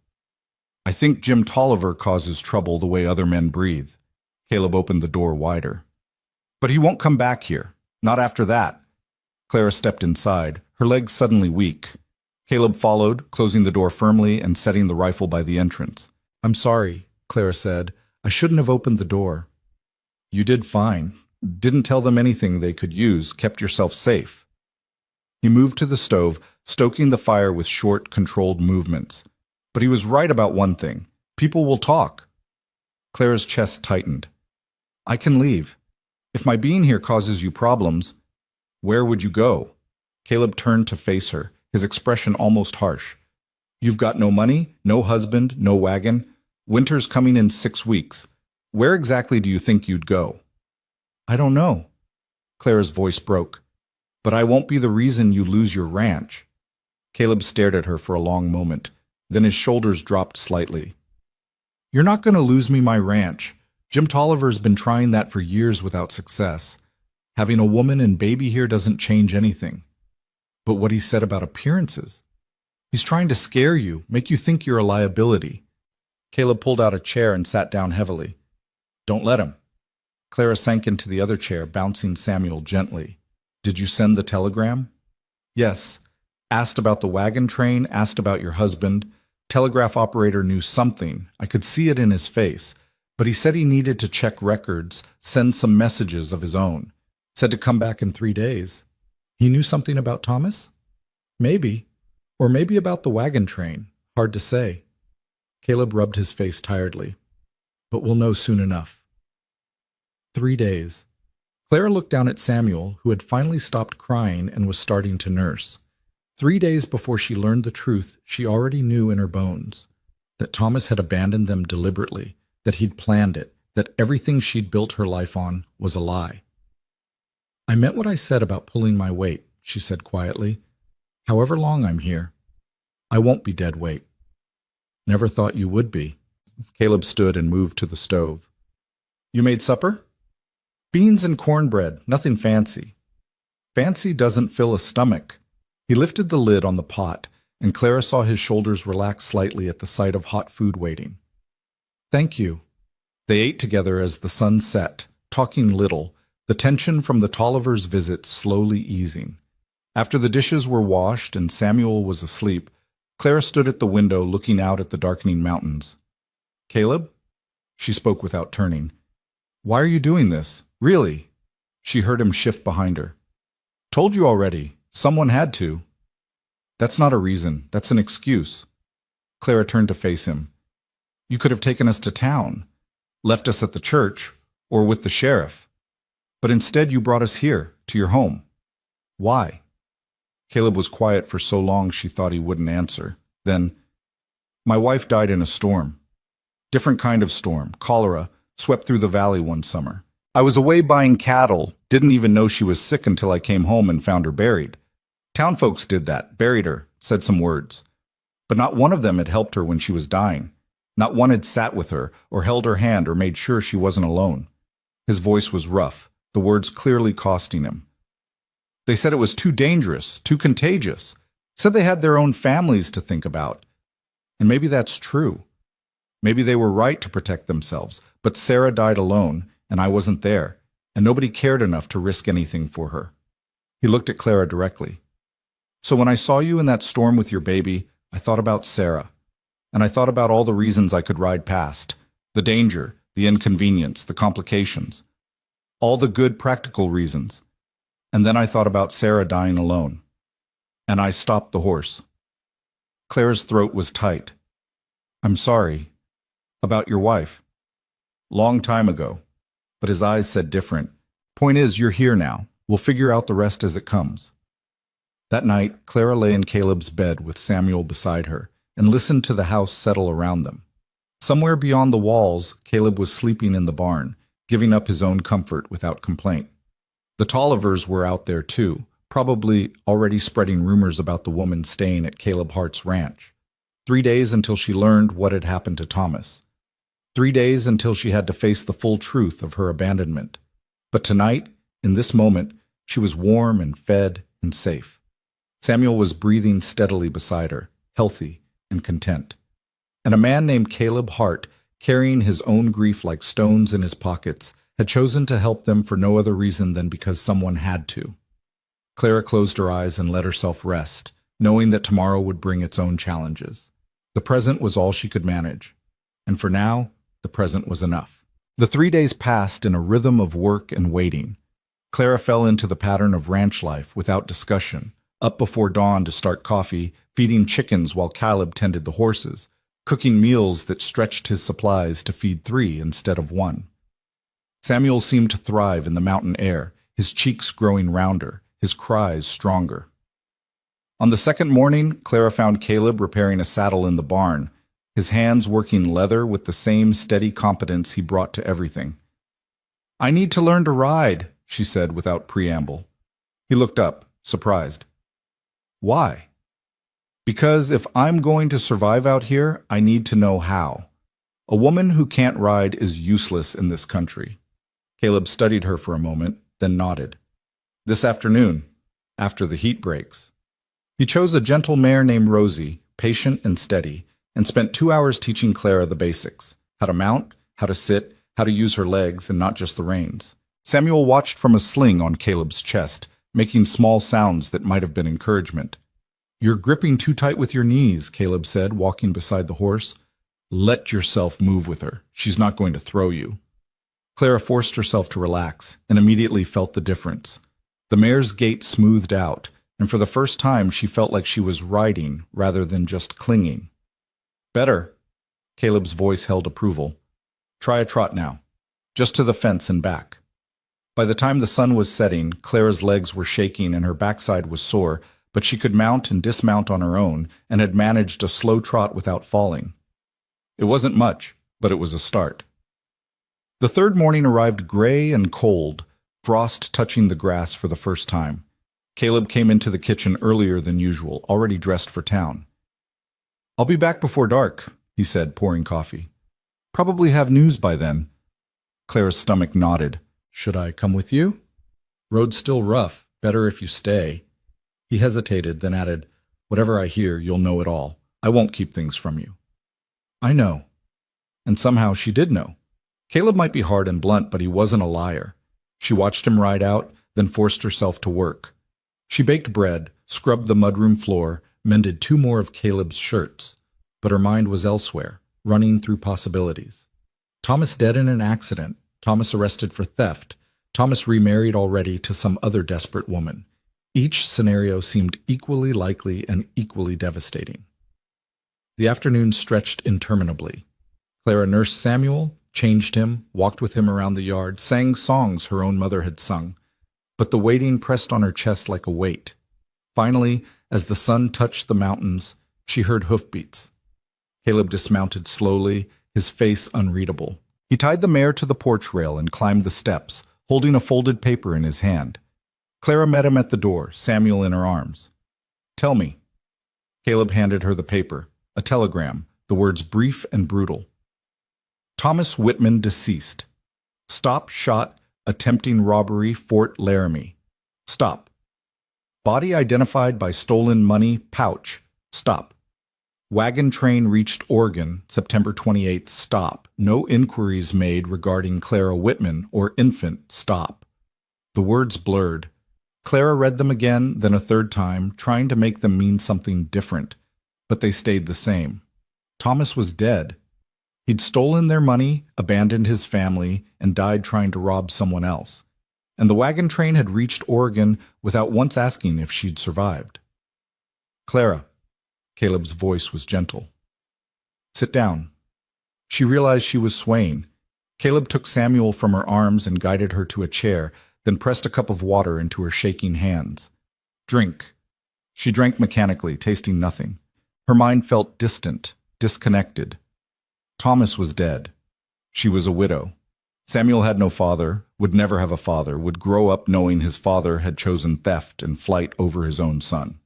I think Jim Tolliver causes trouble the way other men breathe. Caleb opened the door wider. But he won't come back here. Not after that. Clara stepped inside, her legs suddenly weak. Caleb followed, closing the door firmly and setting the rifle by the entrance. I'm sorry, Clara said. I shouldn't have opened the door. You did fine. Didn't tell them anything they could use, kept yourself safe. He moved to the stove, stoking the fire with short, controlled movements. But he was right about one thing. People will talk. Clara's chest tightened. I can leave. If my being here causes you problems, where would you go? Caleb turned to face her, his expression almost harsh. You've got no money, no husband, no wagon. Winter's coming in 6 weeks. Where exactly do you think you'd go? I don't know. Clara's voice broke. But I won't be the reason you lose your ranch. Caleb stared at her for a long moment. Then his shoulders dropped slightly. You're not going to lose me my ranch. Jim Tolliver's been trying that for years without success. Having a woman and baby here doesn't change anything. But what he said about appearances? He's trying to scare you, make you think you're a liability. Caleb pulled out a chair and sat down heavily. Don't let him. Clara sank into the other chair, bouncing Samuel gently. Did you send the telegram? Yes. Asked about the wagon train, asked about your husband. Telegraph operator knew something. I could see it in his face. But he said he needed to check records, send some messages of his own. Said to come back in 3 days. He knew something about Thomas? Maybe. Or maybe about the wagon train. Hard to say. Caleb rubbed his face tiredly. But we'll know soon enough. 3 days. Clara looked down at Samuel, who had finally stopped crying and was starting to nurse. 3 days before she learned the truth, she already knew in her bones that Thomas had abandoned them deliberately, that he'd planned it, that everything she'd built her life on was a lie. I meant what I said about pulling my weight, she said quietly. However long I'm here, I won't be dead weight. Never thought you would be. Caleb stood and moved to the stove. You made supper? Beans and cornbread, nothing fancy. Fancy doesn't fill a stomach. He lifted the lid on the pot, and Clara saw his shoulders relax slightly at the sight of hot food waiting. Thank you. They ate together as the sun set, talking little, the tension from the Tollivers' visit slowly easing. After the dishes were washed and Samuel was asleep, Clara stood at the window looking out at the darkening mountains. "Caleb?" She spoke without turning. "Why are you doing this? Really?" She heard him shift behind her. "Told you already. Someone had to." "That's not a reason. That's an excuse." Clara turned to face him. "You could have taken us to town, left us at the church, or with the sheriff. But instead you brought us here, to your home. Why?" Caleb was quiet for so long she thought he wouldn't answer. Then, "My wife died in a storm. Different kind of storm, cholera, swept through the valley one summer. I was away buying cattle, didn't even know she was sick until I came home and found her buried. Town folks did that, buried her, said some words. But not one of them had helped her when she was dying. Not one had sat with her, or held her hand, or made sure she wasn't alone." His voice was rough, the words clearly costing him. "They said it was too dangerous, too contagious. Said they had their own families to think about. And maybe that's true. Maybe they were right to protect themselves, but Sarah died alone, and I wasn't there, and nobody cared enough to risk anything for her." He looked at Clara directly. "So when I saw you in that storm with your baby, I thought about Sarah, and I thought about all the reasons I could ride past, the danger, the inconvenience, the complications, all the good practical reasons. And then I thought about Sarah dying alone. And I stopped the horse." Clara's throat was tight. "I'm sorry. About your wife. Long time ago." But his eyes said different. "Point is, you're here now. We'll figure out the rest as it comes." That night, Clara lay in Caleb's bed with Samuel beside her and listened to the house settle around them. Somewhere beyond the walls, Caleb was sleeping in the barn, giving up his own comfort without complaint. The Tollivers were out there too, probably already spreading rumors about the woman staying at Caleb Hart's ranch. 3 days until she learned what had happened to Thomas. 3 days until she had to face the full truth of her abandonment. But tonight, in this moment, she was warm and fed and safe. Samuel was breathing steadily beside her, healthy and content. And a man named Caleb Hart, carrying his own grief like stones in his pockets, had chosen to help them for no other reason than because someone had to. Clara closed her eyes and let herself rest, knowing that tomorrow would bring its own challenges. The present was all she could manage, and for now, the present was enough. The 3 days passed in a rhythm of work and waiting. Clara fell into the pattern of ranch life without discussion, up before dawn to start coffee, feeding chickens while Caleb tended the horses, cooking meals that stretched his supplies to feed 3 instead of 1. Samuel seemed to thrive in the mountain air, his cheeks growing rounder, his cries stronger. On the second morning, Clara found Caleb repairing a saddle in the barn, his hands working leather with the same steady competence he brought to everything. "I need to learn to ride," she said without preamble. He looked up, surprised. "Why?" "Because if I'm going to survive out here, I need to know how. A woman who can't ride is useless in this country." Caleb studied her for a moment, then nodded. "This afternoon, after the heat breaks." He chose a gentle mare named Rosie, patient and steady, and spent 2 hours teaching Clara the basics: how to mount, how to sit, how to use her legs and not just the reins. Samuel watched from a sling on Caleb's chest, making small sounds that might have been encouragement. "You're gripping too tight with your knees," Caleb said, walking beside the horse. "Let yourself move with her. She's not going to throw you." Clara forced herself to relax and immediately felt the difference. The mare's gait smoothed out, and for the first time she felt like she was riding rather than just clinging. "Better." Caleb's voice held approval. "Try a trot now. Just to the fence and back." By the time the sun was setting, Clara's legs were shaking and her backside was sore, but she could mount and dismount on her own and had managed a slow trot without falling. It wasn't much, but it was a start. The third morning arrived gray and cold, frost touching the grass for the first time. Caleb came into the kitchen earlier than usual, already dressed for town. "I'll be back before dark," he said, pouring coffee. "Probably have news by then." Clara's stomach nodded. "Should I come with you?" "Road's still rough. Better if you stay." He hesitated, then added, "Whatever I hear, you'll know it all. I won't keep things from you." "I know." And somehow she did know. Caleb might be hard and blunt, but he wasn't a liar. She watched him ride out, then forced herself to work. She baked bread, scrubbed the mudroom floor, mended 2 more of Caleb's shirts, but her mind was elsewhere, running through possibilities. Thomas dead in an accident, Thomas arrested for theft, Thomas remarried already to some other desperate woman. Each scenario seemed equally likely and equally devastating. The afternoon stretched interminably. Clara nursed Samuel, changed him, walked with him around the yard, sang songs her own mother had sung. But the waiting pressed on her chest like a weight. Finally, as the sun touched the mountains, she heard hoofbeats. Caleb dismounted slowly, his face unreadable. He tied the mare to the porch rail and climbed the steps, holding a folded paper in his hand. Clara met him at the door, Samuel in her arms. "Tell me." Caleb handed her the paper, a telegram, the words brief and brutal. "Thomas Whitman deceased. Stop shot, attempting robbery, Fort Laramie. Stop. Body identified by stolen money, pouch. Stop. Wagon train reached Oregon, September 28th. Stop. No inquiries made regarding Clara Whitman or infant. Stop." The words blurred. Clara read them again, then a third time, trying to make them mean something different, but they stayed the same. Thomas was dead. He'd stolen their money, abandoned his family, and died trying to rob someone else. And the wagon train had reached Oregon without once asking if she'd survived. "Clara," Caleb's voice was gentle. "Sit down." She realized she was swaying. Caleb took Samuel from her arms and guided her to a chair, then pressed a cup of water into her shaking hands. "Drink." She drank mechanically, tasting nothing. Her mind felt distant, disconnected. Thomas was dead. She was a widow. Samuel had no father, would never have a father, would grow up knowing his father had chosen theft and flight over his own son.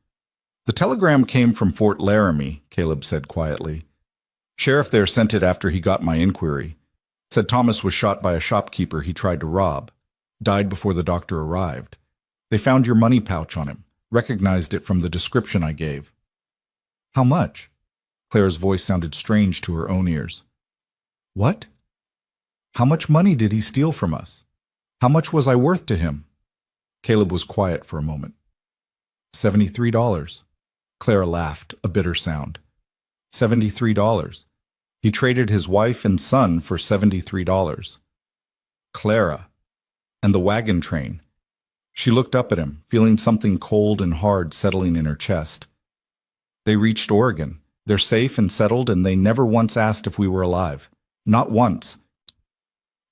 "The telegram came from Fort Laramie," Caleb said quietly. "Sheriff there sent it after he got my inquiry. Said Thomas was shot by a shopkeeper he tried to rob. Died before the doctor arrived. They found your money pouch on him, recognized it from the description I gave." "How much?" Clara's voice sounded strange to her own ears. "What? How much money did he steal from us? How much was I worth to him?" Caleb was quiet for a moment. $73. Clara laughed, a bitter sound. $73. He traded his wife and son for $73. Clara. And the wagon train. She looked up at him, feeling something cold and hard settling in her chest. "They reached Oregon. They're safe and settled, and they never once asked if we were alive. Not once."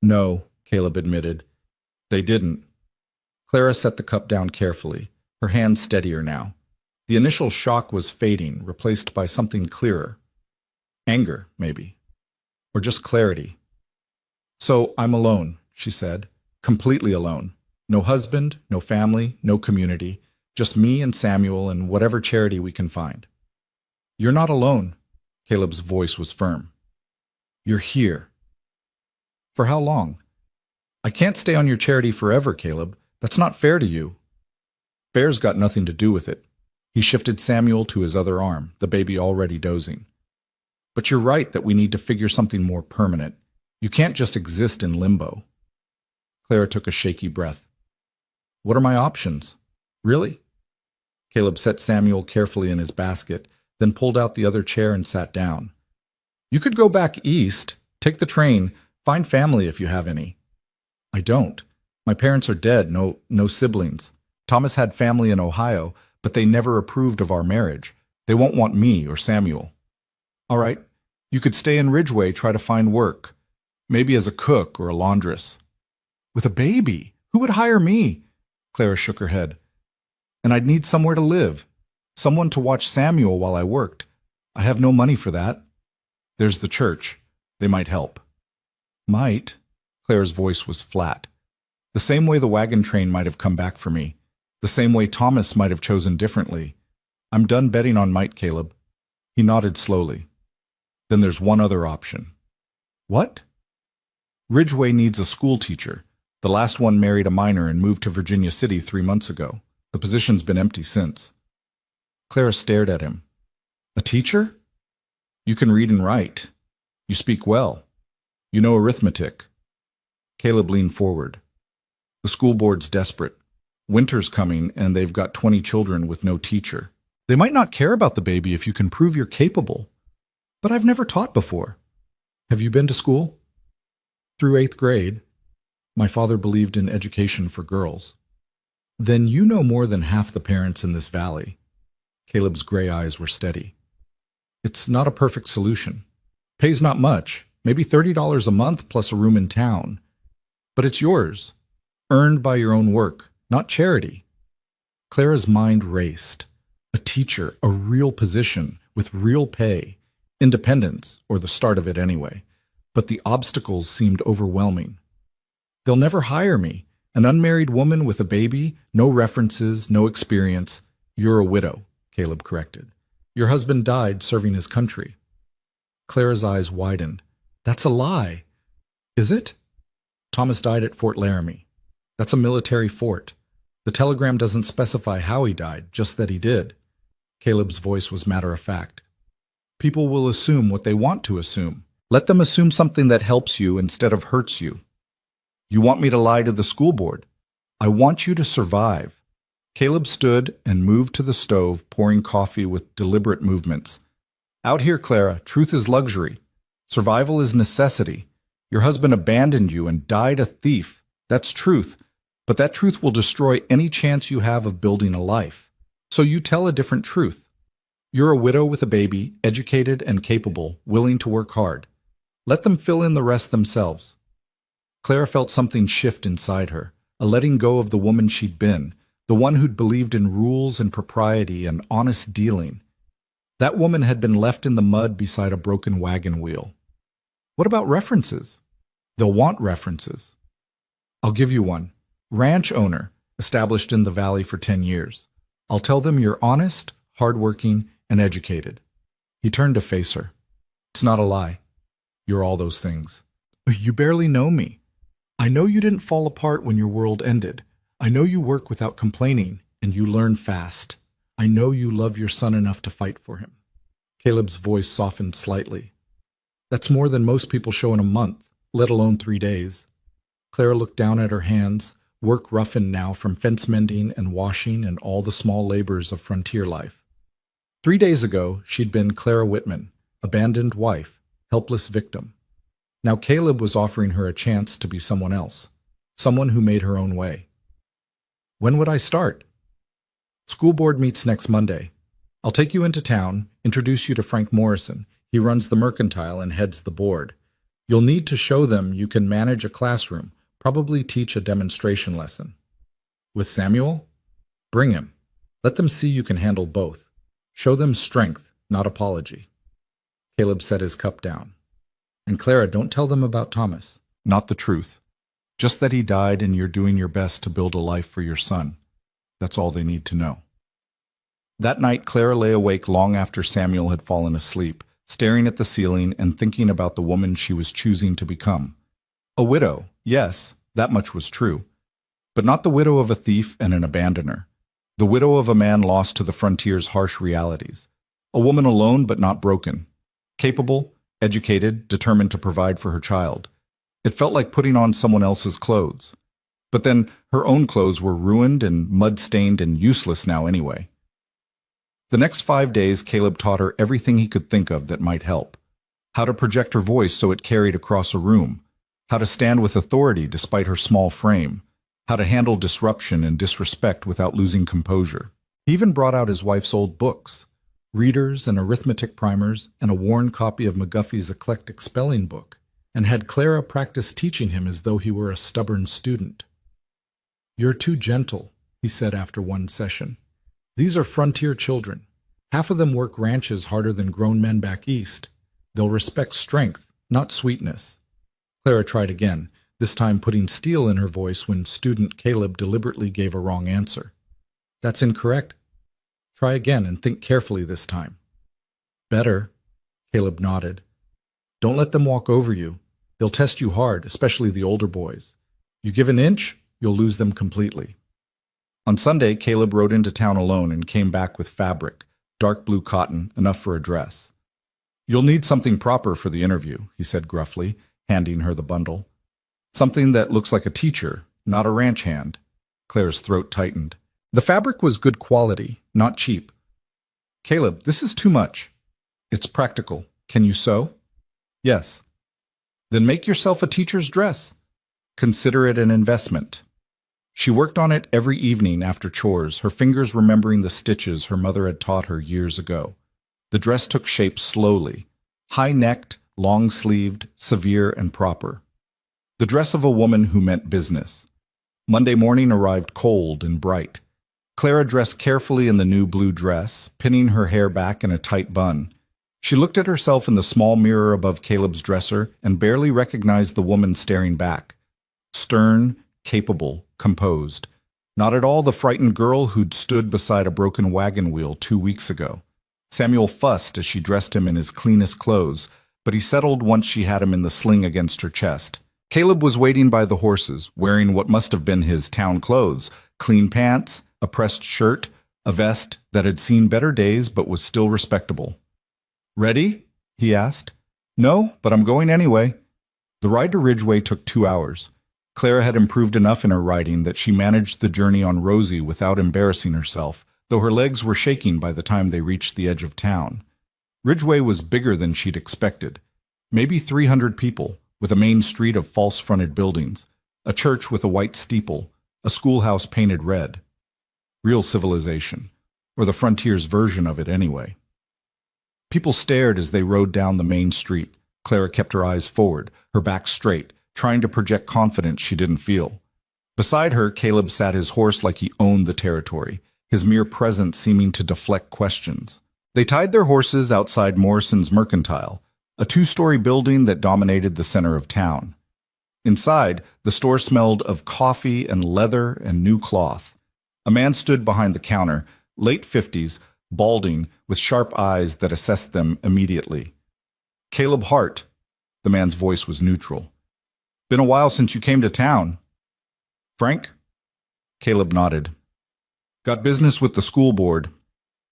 "No," Caleb admitted. "They didn't." Clara set the cup down carefully, her hand steadier now. The initial shock was fading, replaced by something clearer. Anger, maybe. Or just clarity. "So I'm alone," she said. "Completely alone. No husband, no family, no community. Just me and Samuel and whatever charity we can find." "You're not alone." Caleb's voice was firm. "You're here." "For how long?" "I can't stay on your charity forever, Caleb. That's not fair to you." "Fair's got nothing to do with it." He shifted Samuel to his other arm, the baby already dozing. "But you're right that we need to figure something more permanent. You can't just exist in limbo." Clara took a shaky breath. "What are my options? Really?" Caleb set Samuel carefully in his basket, then pulled out the other chair and sat down. "You could go back east, take the train, find family if you have any." "I don't. My parents are dead, no siblings. Thomas had family in Ohio, but they never approved of our marriage. They won't want me or Samuel." "All right, you could stay in Ridgeway, try to find work. Maybe as a cook or a laundress." "With a baby? Who would hire me?" Clara shook her head. "And I'd need somewhere to live. Someone to watch Samuel while I worked. I have no money for that." "There's the church. They might help." "Might?" Clara's voice was flat. "The same way the wagon train might have come back for me. The same way Thomas might have chosen differently. I'm done betting on might, Caleb." He nodded slowly. "Then there's one other option." "What?" "Ridgeway needs a school teacher. The last one married a minor and moved to Virginia City 3 months ago. The position's been empty since." Clara stared at him. "A teacher? You can read and write. You speak well. You know arithmetic." Caleb leaned forward. "The school board's desperate. Winter's coming and they've got 20 children with no teacher. They might not care about the baby if you can prove you're capable. But I've never taught before. Have you been to school? Through 8th grade. My father believed in education for girls. Then you know more than half the parents in this valley. Caleb's gray eyes were steady. It's not a perfect solution. Pays not much, maybe $30 a month plus a room in town. But it's yours, earned by your own work, not charity. Clara's mind raced. A teacher, a real position, with real pay, independence, or the start of it anyway. But the obstacles seemed overwhelming. They'll never hire me. An unmarried woman with a baby, no references, no experience. You're a widow, Caleb corrected. Your husband died serving his country. Clara's eyes widened. That's a lie. Is it? Thomas died at Fort Laramie. That's a military fort. The telegram doesn't specify how he died, just that he did. Caleb's voice was matter-of-fact. People will assume what they want to assume. Let them assume something that helps you instead of hurts you. You want me to lie to the school board? I want you to survive. Caleb stood and moved to the stove, pouring coffee with deliberate movements. Out here, Clara, truth is luxury. Survival is necessity. Your husband abandoned you and died a thief. That's truth. But that truth will destroy any chance you have of building a life. So you tell a different truth. You're a widow with a baby, educated and capable, willing to work hard. Let them fill in the rest themselves. Clara felt something shift inside her, a letting go of the woman she'd been, the one who'd believed in rules and propriety and honest dealing. That woman had been left in the mud beside a broken wagon wheel. What about references? They'll want references. I'll give you one. Ranch owner, established in the valley for 10 years. I'll tell them you're honest, hardworking, and educated. He turned to face her. It's not a lie. You're all those things. You barely know me. I know you didn't fall apart when your world ended. I know you work without complaining, and you learn fast. I know you love your son enough to fight for him. Caleb's voice softened slightly. That's more than most people show in a month, let alone 3 days. Clara looked down at her hands, work roughened now from fence mending and washing and all the small labors of frontier life. 3 days ago, she'd been Clara Whitman, abandoned wife, helpless victim. Now Caleb was offering her a chance to be someone else, someone who made her own way. When would I start? School board meets next Monday. I'll take you into town, introduce you to Frank Morrison. He runs the mercantile and heads the board. You'll need to show them you can manage a classroom, probably teach a demonstration lesson. With Samuel? Bring him. Let them see you can handle both. Show them strength, not apology. Caleb set his cup down. And Clara, don't tell them about Thomas. Not the truth. Just that he died and you're doing your best to build a life for your son. That's all they need to know. That night, Clara lay awake long after Samuel had fallen asleep, staring at the ceiling and thinking about the woman she was choosing to become. A widow, yes, that much was true. But not the widow of a thief and an abandoner. The widow of a man lost to the frontier's harsh realities. A woman alone but not broken. Capable, educated, determined to provide for her child. It felt like putting on someone else's clothes. But then her own clothes were ruined and mud-stained and useless now anyway. The next 5 days, Caleb taught her everything he could think of that might help. How to project her voice so it carried across a room. How to stand with authority despite her small frame. How to handle disruption and disrespect without losing composure. He even brought out his wife's old books. Readers and arithmetic primers and a worn copy of McGuffey's eclectic spelling book, and had Clara practice teaching him as though he were a stubborn student. You're too gentle, he said after one session. These are frontier children. Half of them work ranches harder than grown men back east. They'll respect strength, not sweetness. Clara tried again, this time putting steel in her voice when student Caleb deliberately gave a wrong answer. That's incorrect. Try again and think carefully this time. Better, Caleb nodded. Don't let them walk over you. They'll test you hard, especially the older boys. You give an inch, you'll lose them completely. On Sunday, Caleb rode into town alone and came back with fabric, dark blue cotton, enough for a dress. You'll need something proper for the interview, he said gruffly, handing her the bundle. Something that looks like a teacher, not a ranch hand. Claire's throat tightened. The fabric was good quality, not cheap. Caleb, this is too much. It's practical. Can you sew? Yes. Then make yourself a teacher's dress. Consider it an investment. She worked on it every evening after chores, her fingers remembering the stitches her mother had taught her years ago. The dress took shape slowly, high-necked, long-sleeved, severe and proper. The dress of a woman who meant business. Monday morning arrived cold and bright. Clara dressed carefully in the new blue dress, pinning her hair back in a tight bun. She looked at herself in the small mirror above Caleb's dresser and barely recognized the woman staring back. Stern, capable, composed. Not at all the frightened girl who'd stood beside a broken wagon wheel 2 weeks ago. Samuel fussed as she dressed him in his cleanest clothes, but he settled once she had him in the sling against her chest. Caleb was waiting by the horses, wearing what must have been his town clothes, clean pants, a pressed shirt, a vest that had seen better days but was still respectable. "Ready?" he asked. "No, but I'm going anyway." The ride to Ridgeway took 2 hours. Clara had improved enough in her riding that she managed the journey on Rosie without embarrassing herself, though her legs were shaking by the time they reached the edge of town. Ridgeway was bigger than she'd expected. Maybe 300 people, with a main street of false-fronted buildings, a church with a white steeple, a schoolhouse painted red. Real civilization, or the frontier's version of it anyway. People stared as they rode down the main street. Clara kept her eyes forward, her back straight, trying to project confidence she didn't feel. Beside her, Caleb sat his horse like he owned the territory, his mere presence seeming to deflect questions. They tied their horses outside Morrison's Mercantile, a 2-story building that dominated the center of town. Inside, the store smelled of coffee and leather and new cloth. A man stood behind the counter, late 50s, balding, with sharp eyes that assessed them immediately. "Caleb Hart." The man's voice was neutral. "Been a while since you came to town." "Frank?" Caleb nodded. "Got business with the school board.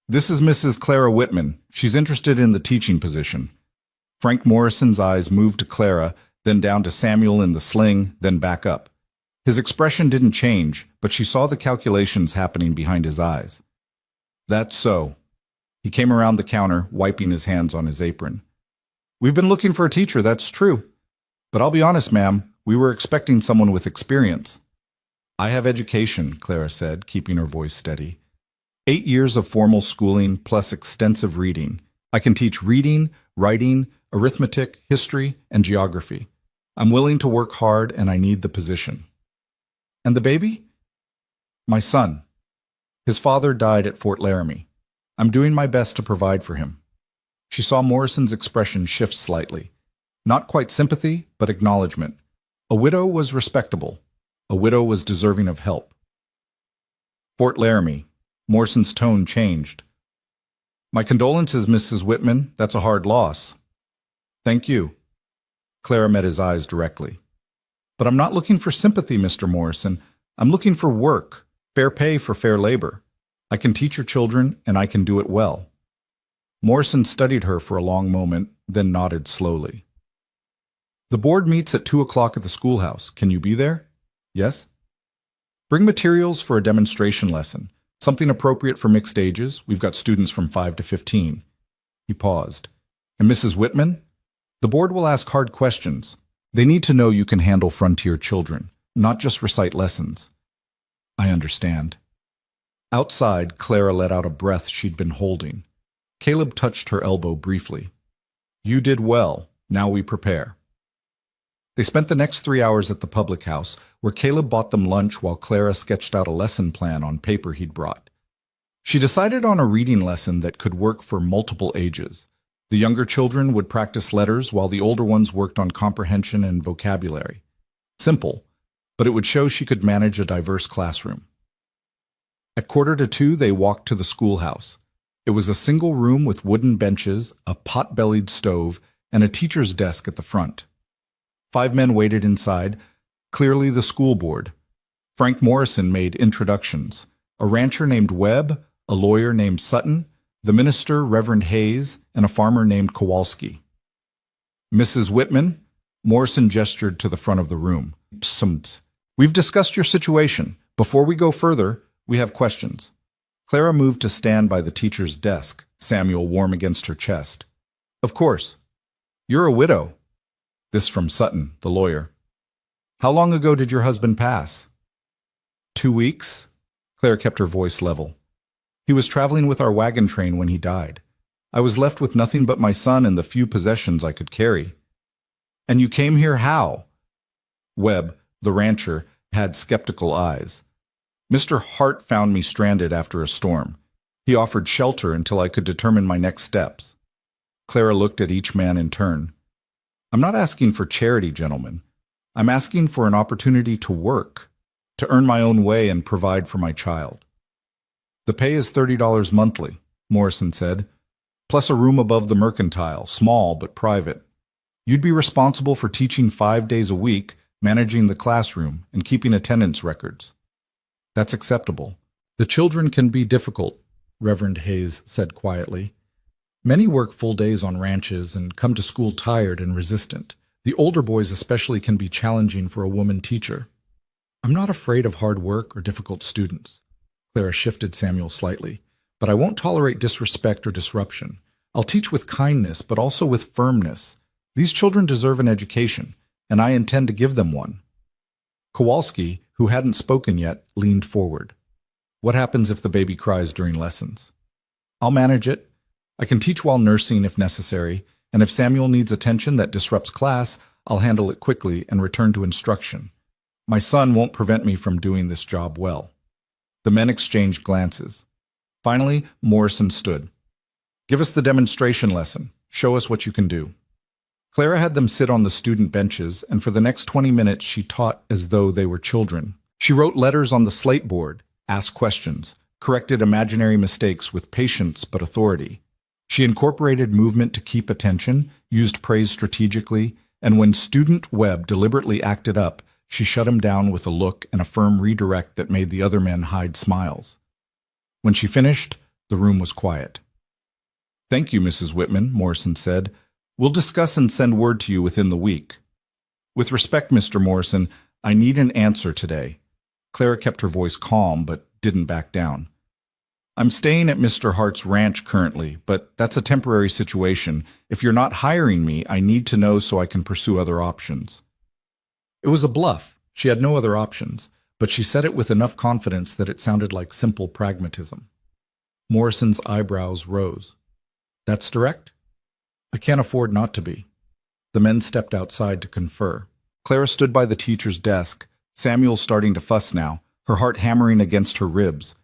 This is Mrs. Clara Whitman. She's interested in the teaching position." Frank Morrison's eyes moved to Clara, then down to Samuel in the sling, then back up. His expression didn't change, but she saw the calculations happening behind his eyes. "That's so." He came around the counter, wiping his hands on his apron. "We've been looking for a teacher, that's true. But I'll be honest, ma'am, we were expecting someone with experience." "I have education," Clara said, keeping her voice steady. 8 years of formal schooling plus extensive reading. I can teach reading, writing, arithmetic, history, and geography. I'm willing to work hard, and I need the position." "And the baby?" "My son. His father died at Fort Laramie. I'm doing my best to provide for him." She saw Morrison's expression shift slightly. Not quite sympathy, but acknowledgement. A widow was respectable. A widow was deserving of help. "Fort Laramie." Morrison's tone changed. "My condolences, Mrs. Whitman. That's a hard loss." "Thank you." Clara met his eyes directly. "But I'm not looking for sympathy, Mr. Morrison. I'm looking for work, fair pay for fair labor. I can teach your children, and I can do it well." Morrison studied her for a long moment, then nodded slowly. "The board meets at 2 o'clock at the schoolhouse. Can you be there?" "Yes." "Bring materials for a demonstration lesson. Something appropriate for mixed ages. We've got students from 5 to 15. He paused. "And Mrs. Whitman? The board will ask hard questions. They need to know you can handle frontier children, not just recite lessons." "I understand." Outside, Clara let out a breath she'd been holding. Caleb touched her elbow briefly. "You did well. Now we prepare." They spent the next 3 hours at the public house, where Caleb bought them lunch while Clara sketched out a lesson plan on paper he'd brought. She decided on a reading lesson that could work for multiple ages. The younger children would practice letters while the older ones worked on comprehension and vocabulary. Simple, but it would show she could manage a diverse classroom. At 1:45, they walked to the schoolhouse. It was a single room with wooden benches, a pot-bellied stove, and a teacher's desk at the front. 5 men waited inside, clearly the school board. Frank Morrison made introductions. A rancher named Webb, a lawyer named Sutton, the minister, Reverend Hayes, and a farmer named Kowalski. "Mrs. Whitman," Morrison gestured to the front of the room. "We've discussed your situation. Before we go further, we have questions. Clara moved to stand by the teacher's desk, Samuel warm against her chest. Of course. You're a widow. This from Sutton, the lawyer. How long ago did your husband pass? 2 weeks? Claire kept her voice level. He was traveling with our wagon train when he died. I was left with nothing but my son and the few possessions I could carry. And you came here how? Webb, the rancher, had skeptical eyes. Mr. Hart found me stranded after a storm. He offered shelter until I could determine my next steps. Clara looked at each man in turn. I'm not asking for charity, gentlemen. I'm asking for an opportunity to work, to earn my own way and provide for my child. The pay is $30 monthly, Morrison said, plus a room above the mercantile, small but private. You'd be responsible for teaching 5 days a week, managing the classroom, and keeping attendance records. That's acceptable. The children can be difficult, Reverend Hayes said quietly. Many work full days on ranches and come to school tired and resistant. The older boys especially can be challenging for a woman teacher. I'm not afraid of hard work or difficult students. Clara shifted Samuel slightly. But I won't tolerate disrespect or disruption. I'll teach with kindness, but also with firmness. These children deserve an education, and I intend to give them one. Kowalski, who hadn't spoken yet, leaned forward. What happens if the baby cries during lessons? I'll manage it. I can teach while nursing if necessary, and if Samuel needs attention that disrupts class, I'll handle it quickly and return to instruction. My son won't prevent me from doing this job well. The men exchanged glances. Finally, Morrison stood. Give us the demonstration lesson. Show us what you can do. Clara had them sit on the student benches, and for the next 20 minutes she taught as though they were children. She wrote letters on the slate board, asked questions, corrected imaginary mistakes with patience but authority. She incorporated movement to keep attention, used praise strategically, and when student Webb deliberately acted up, she shut him down with a look and a firm redirect that made the other men hide smiles. When she finished, the room was quiet. Thank you, Mrs. Whitman, Morrison said. We'll discuss and send word to you within the week. With respect, Mr. Morrison, I need an answer today. Clara kept her voice calm, but didn't back down. I'm staying at Mr. Hart's ranch currently, but that's a temporary situation. If you're not hiring me, I need to know so I can pursue other options. It was a bluff. She had no other options, but she said it with enough confidence that it sounded like simple pragmatism. Morrison's eyebrows rose. That's direct? I can't afford not to be. The men stepped outside to confer. Clara stood by the teacher's desk, Samuel starting to fuss now, her heart hammering against her ribs.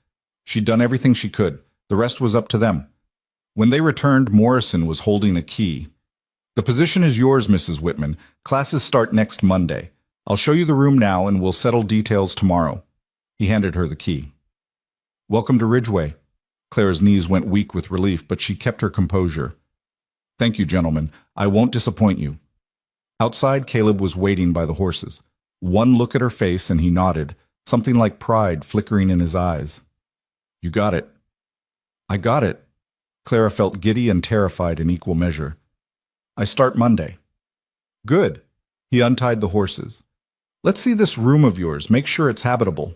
She'd done everything she could. The rest was up to them. When they returned, Morrison was holding a key. The position is yours, Mrs. Whitman. Classes start next Monday. I'll show you the room now and we'll settle details tomorrow. He handed her the key. Welcome to Ridgeway. Clara's knees went weak with relief, but she kept her composure. Thank you, gentlemen. I won't disappoint you. Outside, Caleb was waiting by the horses. One look at her face and he nodded, something like pride flickering in his eyes. You got it. I got it. Clara felt giddy and terrified in equal measure. I start Monday. Good. He untied the horses. Let's see this room of yours. Make sure it's habitable.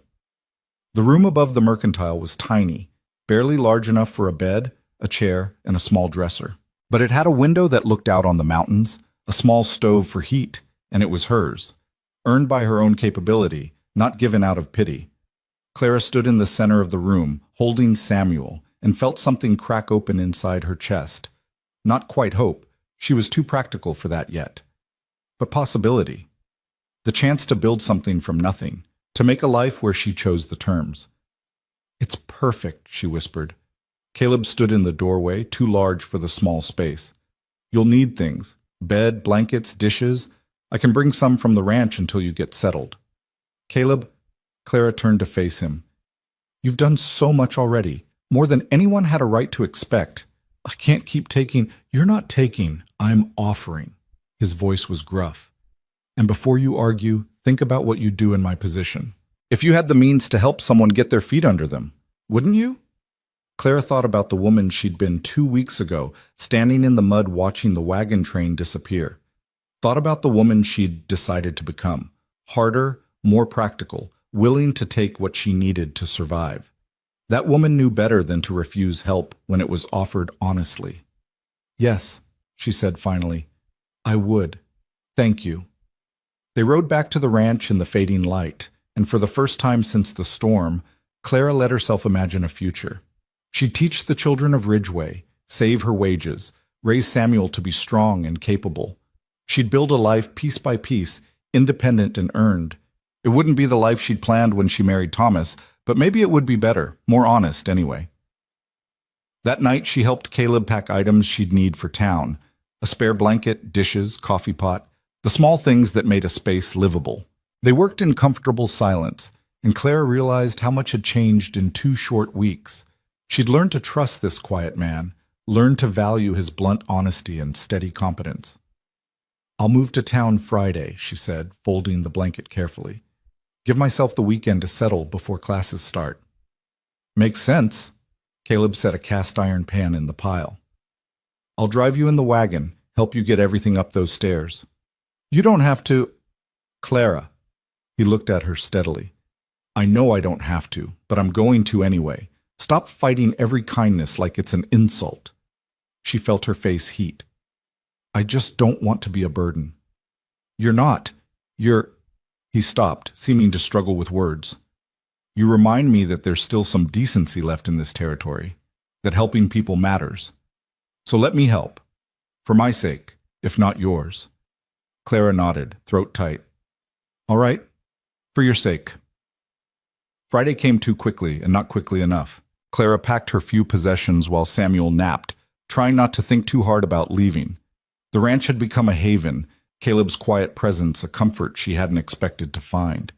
The room above the mercantile was tiny, barely large enough for a bed, a chair, and a small dresser. But it had a window that looked out on the mountains, a small stove for heat, and it was hers, earned by her own capability, not given out of pity. Clara stood in the center of the room, holding Samuel, and felt something crack open inside her chest. Not quite hope. She was too practical for that yet. But possibility. The chance to build something from nothing, to make a life where she chose the terms. It's perfect, she whispered. Caleb stood in the doorway, too large for the small space. You'll need things. Bed, blankets, dishes. I can bring some from the ranch until you get settled. Caleb, Clara turned to face him. You've done so much already, more than anyone had a right to expect. I can't keep taking. You're not taking, I'm offering. His voice was gruff. And before you argue, think about what you'd do in my position. If you had the means to help someone get their feet under them, wouldn't you? Clara thought about the woman she'd been 2 weeks ago, standing in the mud watching the wagon train disappear. Thought about the woman she'd decided to become. Harder, more practical, willing to take what she needed to survive. That woman knew better than to refuse help when it was offered honestly. "Yes," she said finally, "I would. Thank you." They rode back to the ranch in the fading light, and for the first time since the storm, Clara let herself imagine a future. She'd teach the children of Ridgeway, save her wages, raise Samuel to be strong and capable. She'd build a life piece by piece, independent and earned. It wouldn't be the life she'd planned when she married Thomas, but maybe it would be better, more honest anyway. That night she helped Caleb pack items she'd need for town: a spare blanket, dishes, coffee pot, the small things that made a space livable. They worked in comfortable silence, and Clara realized how much had changed in 2 short weeks. She'd learned to trust this quiet man, learned to value his blunt honesty and steady competence. "I'll move to town Friday," she said, folding the blanket carefully. "Give myself the weekend to settle before classes start." "Makes sense." Caleb set a cast-iron pan in the pile. "I'll drive you in the wagon, help you get everything up those stairs." "You don't have to—" "Clara." He looked at her steadily. "I know I don't have to, but I'm going to anyway. Stop fighting every kindness like it's an insult." She felt her face heat. "I just don't want to be a burden." "You're not. You're—" He stopped, seeming to struggle with words. "You remind me that there's still some decency left in this territory, that helping people matters. So let me help. For my sake, if not yours." Clara nodded, throat tight. "All right, for your sake." Friday came too quickly, and not quickly enough. Clara packed her few possessions while Samuel napped, trying not to think too hard about leaving. The ranch had become a haven, Caleb's quiet presence a comfort she hadn't expected to find.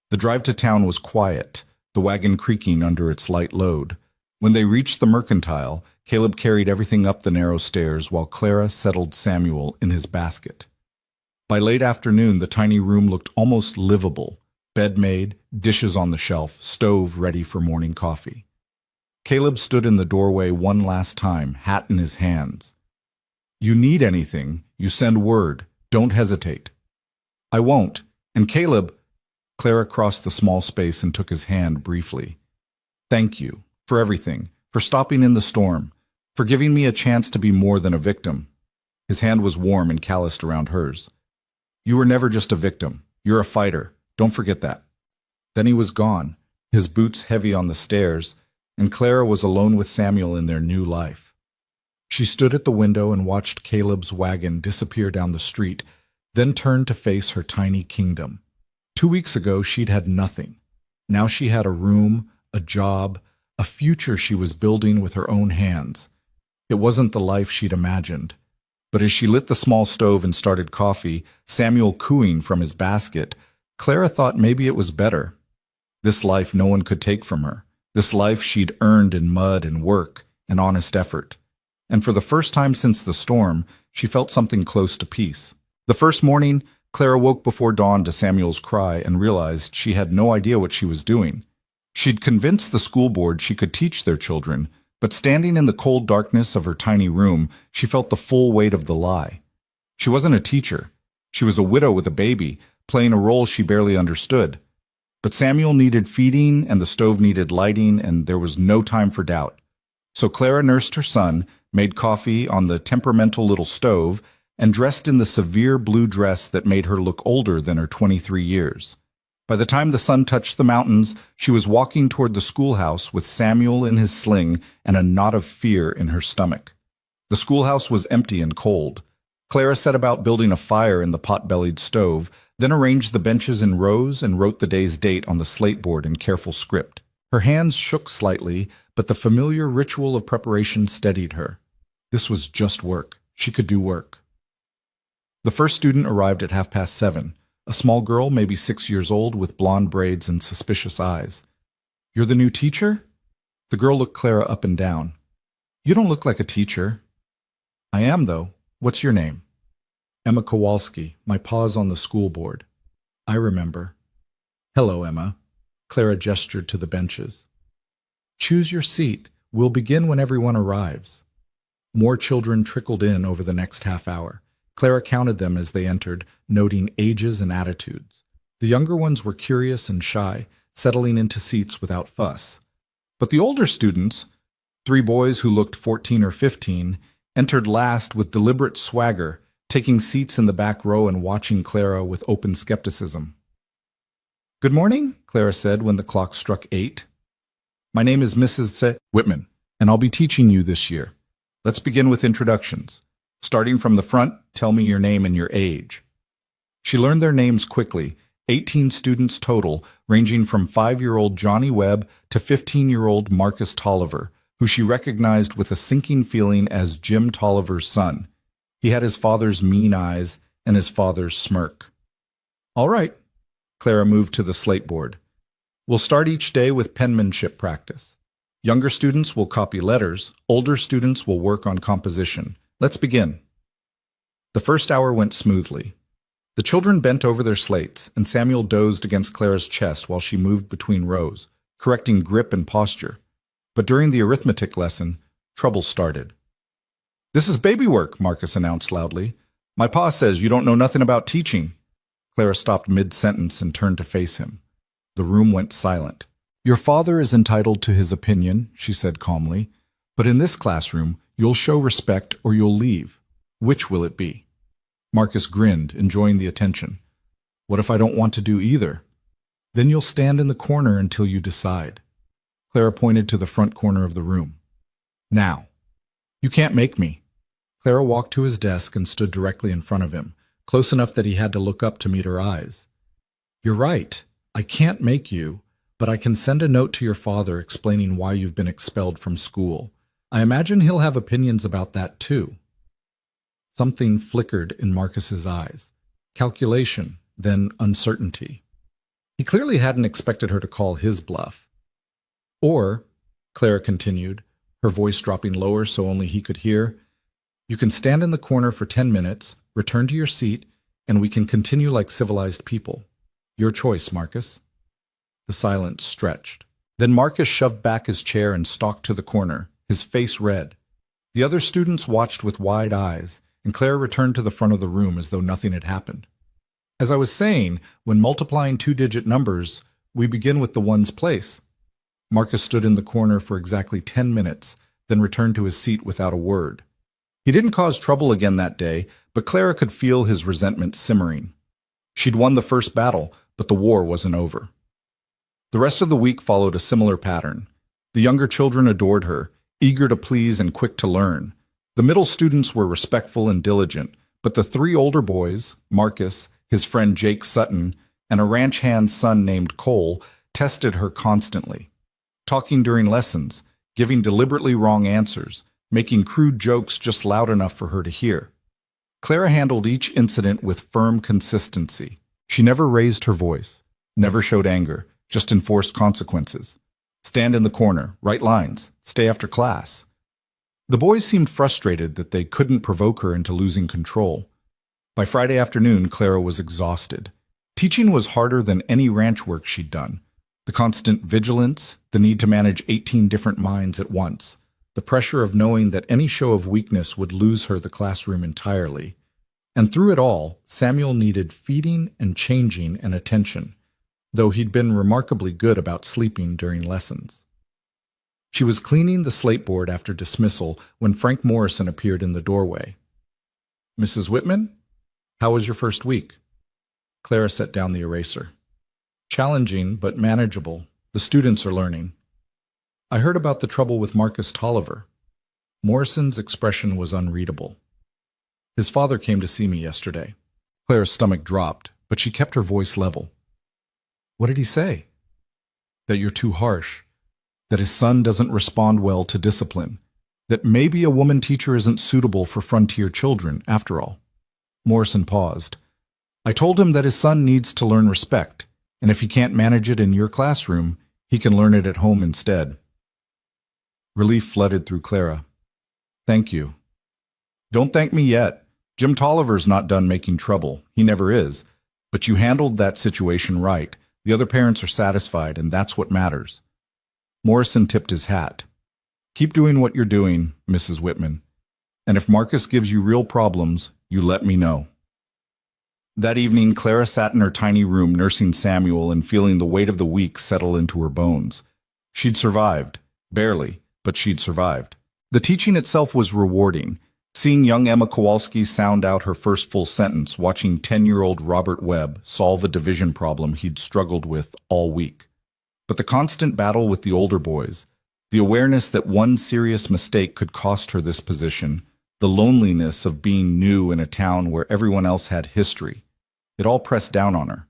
The drive to town was quiet, the wagon creaking under its light load. When they reached the mercantile, Caleb carried everything up the narrow stairs while Clara settled Samuel in his basket. By late afternoon, the tiny room looked almost livable. Bed made, dishes on the shelf, stove ready for morning coffee. Caleb stood in the doorway one last time, hat in his hands. "You need anything, you send word. Don't hesitate." "I won't." And Caleb— Clara crossed the small space and took his hand briefly. "Thank you for everything, for stopping in the storm, for giving me a chance to be more than a victim." His hand was warm and calloused around hers. "You were never just a victim. You're a fighter. Don't forget that." Then he was gone, his boots heavy on the stairs, and Clara was alone with Samuel in their new life. She stood at the window and watched Caleb's wagon disappear down the street, then turned to face her tiny kingdom. 2 weeks ago, she'd had nothing. Now she had a room, a job, a future she was building with her own hands. It wasn't the life she'd imagined. But as she lit the small stove and started coffee, Samuel cooing from his basket, Clara thought maybe it was better. This life no one could take from her. This life she'd earned in mud and work and honest effort. And for the first time since the storm, she felt something close to peace. The first morning, Clara woke before dawn to Samuel's cry and realized she had no idea what she was doing. She'd convinced the school board she could teach their children, but standing in the cold darkness of her tiny room, she felt the full weight of the lie. She wasn't a teacher. She was a widow with a baby, playing a role she barely understood. But Samuel needed feeding, and the stove needed lighting, and there was no time for doubt. So Clara nursed her son, made coffee on the temperamental little stove, and dressed in the severe blue dress that made her look older than her 23 years. By the time the sun touched the mountains, she was walking toward the schoolhouse with Samuel in his sling and a knot of fear in her stomach. The schoolhouse was empty and cold. Clara set about building a fire in the pot-bellied stove, then arranged the benches in rows and wrote the day's date on the slate board in careful script. Her hands shook slightly, but the familiar ritual of preparation steadied her. This was just work. She could do work. The first student arrived at 7:30. A small girl, maybe 6 years old, with blonde braids and suspicious eyes. "You're the new teacher?" The girl looked Clara up and down. "You don't look like a teacher." "I am, though. What's your name?" "Emma Kowalski. My pa's on the school board." "I remember." "Hello, Emma." Clara gestured to the benches. "Choose your seat. We'll begin when everyone arrives." More children trickled in over the next half hour. Clara counted them as they entered, noting ages and attitudes. The younger ones were curious and shy. settling into seats without fuss. But the older students, 3 boys who looked 14 or 15, entered last with deliberate swagger, taking seats in the back row and watching Clara with open skepticism. "Good morning," Clara said when the clock struck 8. "My name is Mrs. Whitman, and I'll be teaching you this year. Let's begin with introductions. Starting from the front, tell me your name and your age." She learned their names quickly, 18 students total, ranging from 5-year-old Johnny Webb to 15-year-old Marcus Tolliver, who she recognized with a sinking feeling as Jim Tolliver's son. He had his father's mean eyes and his father's smirk. "All right," Clara moved to the slate board. "We'll start each day with penmanship practice. Younger students will copy letters, older students will work on composition. Let's begin." The first hour went smoothly. The children bent over their slates, and Samuel dozed against Clara's chest while she moved between rows, correcting grip and posture. But during the arithmetic lesson, trouble started. "This is baby work," Marcus announced loudly. "My pa says you don't know nothing about teaching." Clara stopped mid-sentence and turned to face him. The room went silent. "Your father is entitled to his opinion," she said calmly, "but in this classroom, you'll show respect or you'll leave. Which will it be?" Marcus grinned, enjoying the attention. "What if I don't want to do either?" "Then you'll stand in the corner until you decide." Clara pointed to the front corner of the room. "Now." "You can't make me." Clara walked to his desk and stood directly in front of him, close enough that he had to look up to meet her eyes. "You're right. I can't make you, but I can send a note to your father explaining why you've been expelled from school. I imagine he'll have opinions about that too." Something flickered in Marcus's eyes. Calculation, then uncertainty. He clearly hadn't expected her to call his bluff. "Or," Clara continued, her voice dropping lower so only he could hear, "you can stand in the corner for 10 minutes, return to your seat, and we can continue like civilized people. Your choice, Marcus." The silence stretched. Then Marcus shoved back his chair and stalked to the corner, his face red. The other students watched with wide eyes, and Clara returned to the front of the room as though nothing had happened. "As I was saying, when multiplying 2-digit numbers, we begin with the ones place." Marcus stood in the corner for exactly 10 minutes, then returned to his seat without a word. He didn't cause trouble again that day, but Clara could feel his resentment simmering. She'd won the first battle, but the war wasn't over. The rest of the week followed a similar pattern. The younger children adored her, eager to please and quick to learn. The middle students were respectful and diligent, but the 3 older boys, Marcus, his friend Jake Sutton, and a ranch hand's son named Cole, tested her constantly. Talking during lessons, giving deliberately wrong answers, making crude jokes just loud enough for her to hear. Clara handled each incident with firm consistency. She never raised her voice, never showed anger, just enforced consequences. Stand in the corner, write lines, stay after class. The boys seemed frustrated that they couldn't provoke her into losing control. By Friday afternoon, Clara was exhausted. Teaching was harder than any ranch work she'd done. The constant vigilance, the need to manage 18 different minds at once, the pressure of knowing that any show of weakness would lose her the classroom entirely. And through it all, Samuel needed feeding and changing and attention, though he'd been remarkably good about sleeping during lessons. She was cleaning the slate board after dismissal when Frank Morrison appeared in the doorway. "Mrs. Whitman, how was your first week?" Clara set down the eraser. "Challenging, but manageable. The students are learning." "I heard about the trouble with Marcus Tolliver." Morrison's expression was unreadable. "His father came to see me yesterday." Clara's stomach dropped, but she kept her voice level. "What did he say?" "That you're too harsh. That his son doesn't respond well to discipline. That maybe a woman teacher isn't suitable for frontier children, after all." Morrison paused. "I told him that his son needs to learn respect, and if he can't manage it in your classroom, he can learn it at home instead." Relief flooded through Clara. "Thank you." "Don't thank me yet. Jim Tolliver's not done making trouble. He never is. But you handled that situation right. The other parents are satisfied, and that's what matters." Morrison tipped his hat. "Keep doing what you're doing, Mrs. Whitman. And if Marcus gives you real problems, you let me know." That evening, Clara sat in her tiny room nursing Samuel and feeling the weight of the week settle into her bones. She'd survived. Barely, but she'd survived. The teaching itself was rewarding. Seeing young Emma Kowalski sound out her first full sentence, watching 10-year-old Robert Webb solve a division problem he'd struggled with all week. But the constant battle with the older boys, the awareness that one serious mistake could cost her this position, the loneliness of being new in a town where everyone else had history, it all pressed down on her.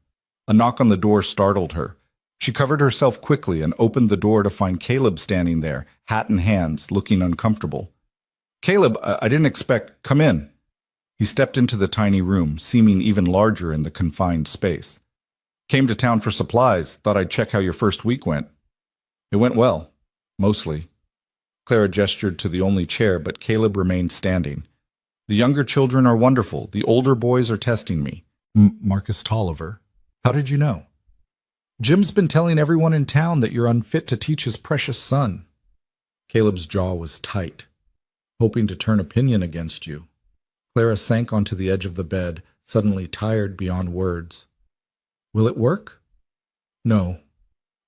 A knock on the door startled her. She covered herself quickly and opened the door to find Caleb standing there, hat in hands, looking uncomfortable. "Caleb, I didn't expect. Come in." He stepped into the tiny room, seeming even larger in the confined space. "Came to town for supplies. Thought I'd check how your first week went." "It went well. Mostly." Clara gestured to the only chair, but Caleb remained standing. "The younger children are wonderful. The older boys are testing me." Marcus Tolliver. "How did you know?" "Jim's been telling everyone in town that you're unfit to teach his precious son." Caleb's jaw was tight. "Hoping to turn opinion against you." Clara sank onto the edge of the bed, suddenly tired beyond words. "Will it work?" "No.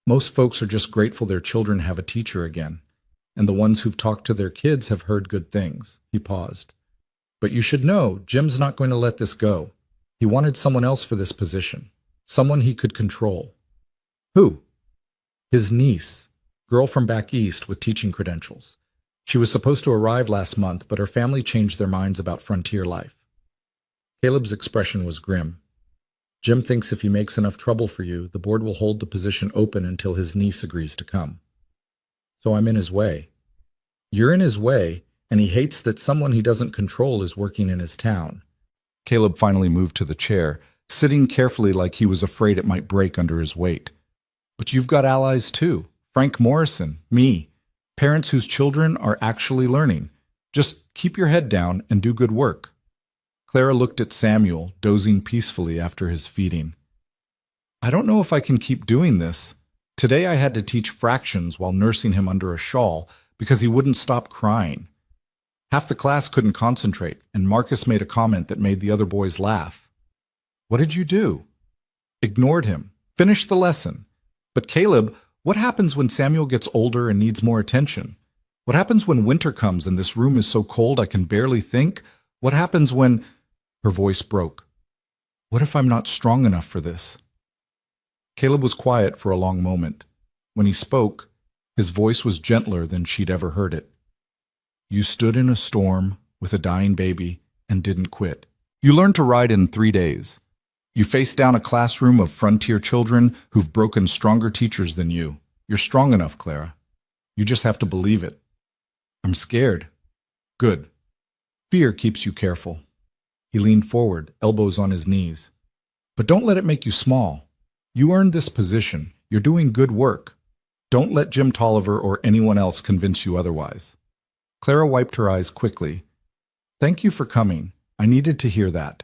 Most folks are just grateful their children have a teacher again, and the ones who've talked to their kids have heard good things." He paused. "But you should know, Jim's not going to let this go. He wanted someone else for this position, someone he could control." "Who?" "His niece, girl from back east with teaching credentials. She was supposed to arrive last month, but her family changed their minds about frontier life." Caleb's expression was grim. "Jim thinks if he makes enough trouble for you, the board will hold the position open until his niece agrees to come. So I'm in his way." "You're in his way, and he hates that someone he doesn't control is working in his town." Caleb finally moved to the chair, sitting carefully like he was afraid it might break under his weight. "But you've got allies too. Frank Morrison, me. Parents whose children are actually learning. Just keep your head down and do good work." Clara looked at Samuel, dozing peacefully after his feeding. "I don't know if I can keep doing this. Today I had to teach fractions while nursing him under a shawl because he wouldn't stop crying. Half the class couldn't concentrate, and Marcus made a comment that made the other boys laugh." "What did you do?" "Ignored him. Finished the lesson." "But Caleb, what happens when Samuel gets older and needs more attention? What happens when winter comes and this room is so cold I can barely think? What happens when—" Her voice broke. "What if I'm not strong enough for this?" Caleb was quiet for a long moment. When he spoke, his voice was gentler than she'd ever heard it. "You stood in a storm with a dying baby and didn't quit. You learned to ride in 3 days. You faced down a classroom of frontier children who've broken stronger teachers than you. You're strong enough, Clara. You just have to believe it." "I'm scared." "Good. Fear keeps you careful." He leaned forward, elbows on his knees. "But don't let it make you small. You earned this position. You're doing good work. Don't let Jim Tolliver or anyone else convince you otherwise." Clara wiped her eyes quickly. "Thank you for coming. I needed to hear that.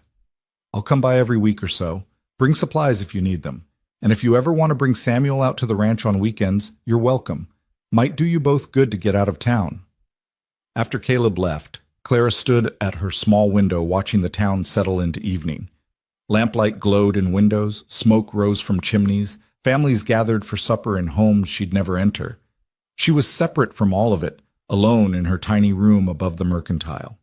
I'll come by every week or so. Bring supplies if you need them. And if you ever want to bring Samuel out to the ranch on weekends, you're welcome. Might do you both good to get out of town." After Caleb left, Clara stood at her small window watching the town settle into evening. Lamplight glowed in windows, smoke rose from chimneys, families gathered for supper in homes she'd never enter. She was separate from all of it, alone in her tiny room above the mercantile.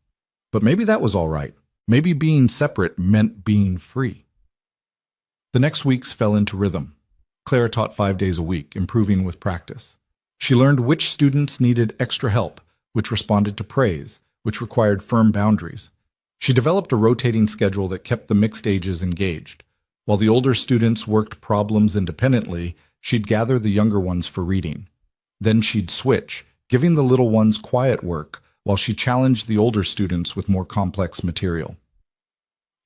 But maybe that was all right. Maybe being separate meant being free. The next weeks fell into rhythm. Clara taught 5 days a week, improving with practice. She learned which students needed extra help, which responded to praise, which required firm boundaries. She developed a rotating schedule that kept the mixed ages engaged. While the older students worked problems independently, she'd gather the younger ones for reading. Then she'd switch, giving the little ones quiet work, while she challenged the older students with more complex material.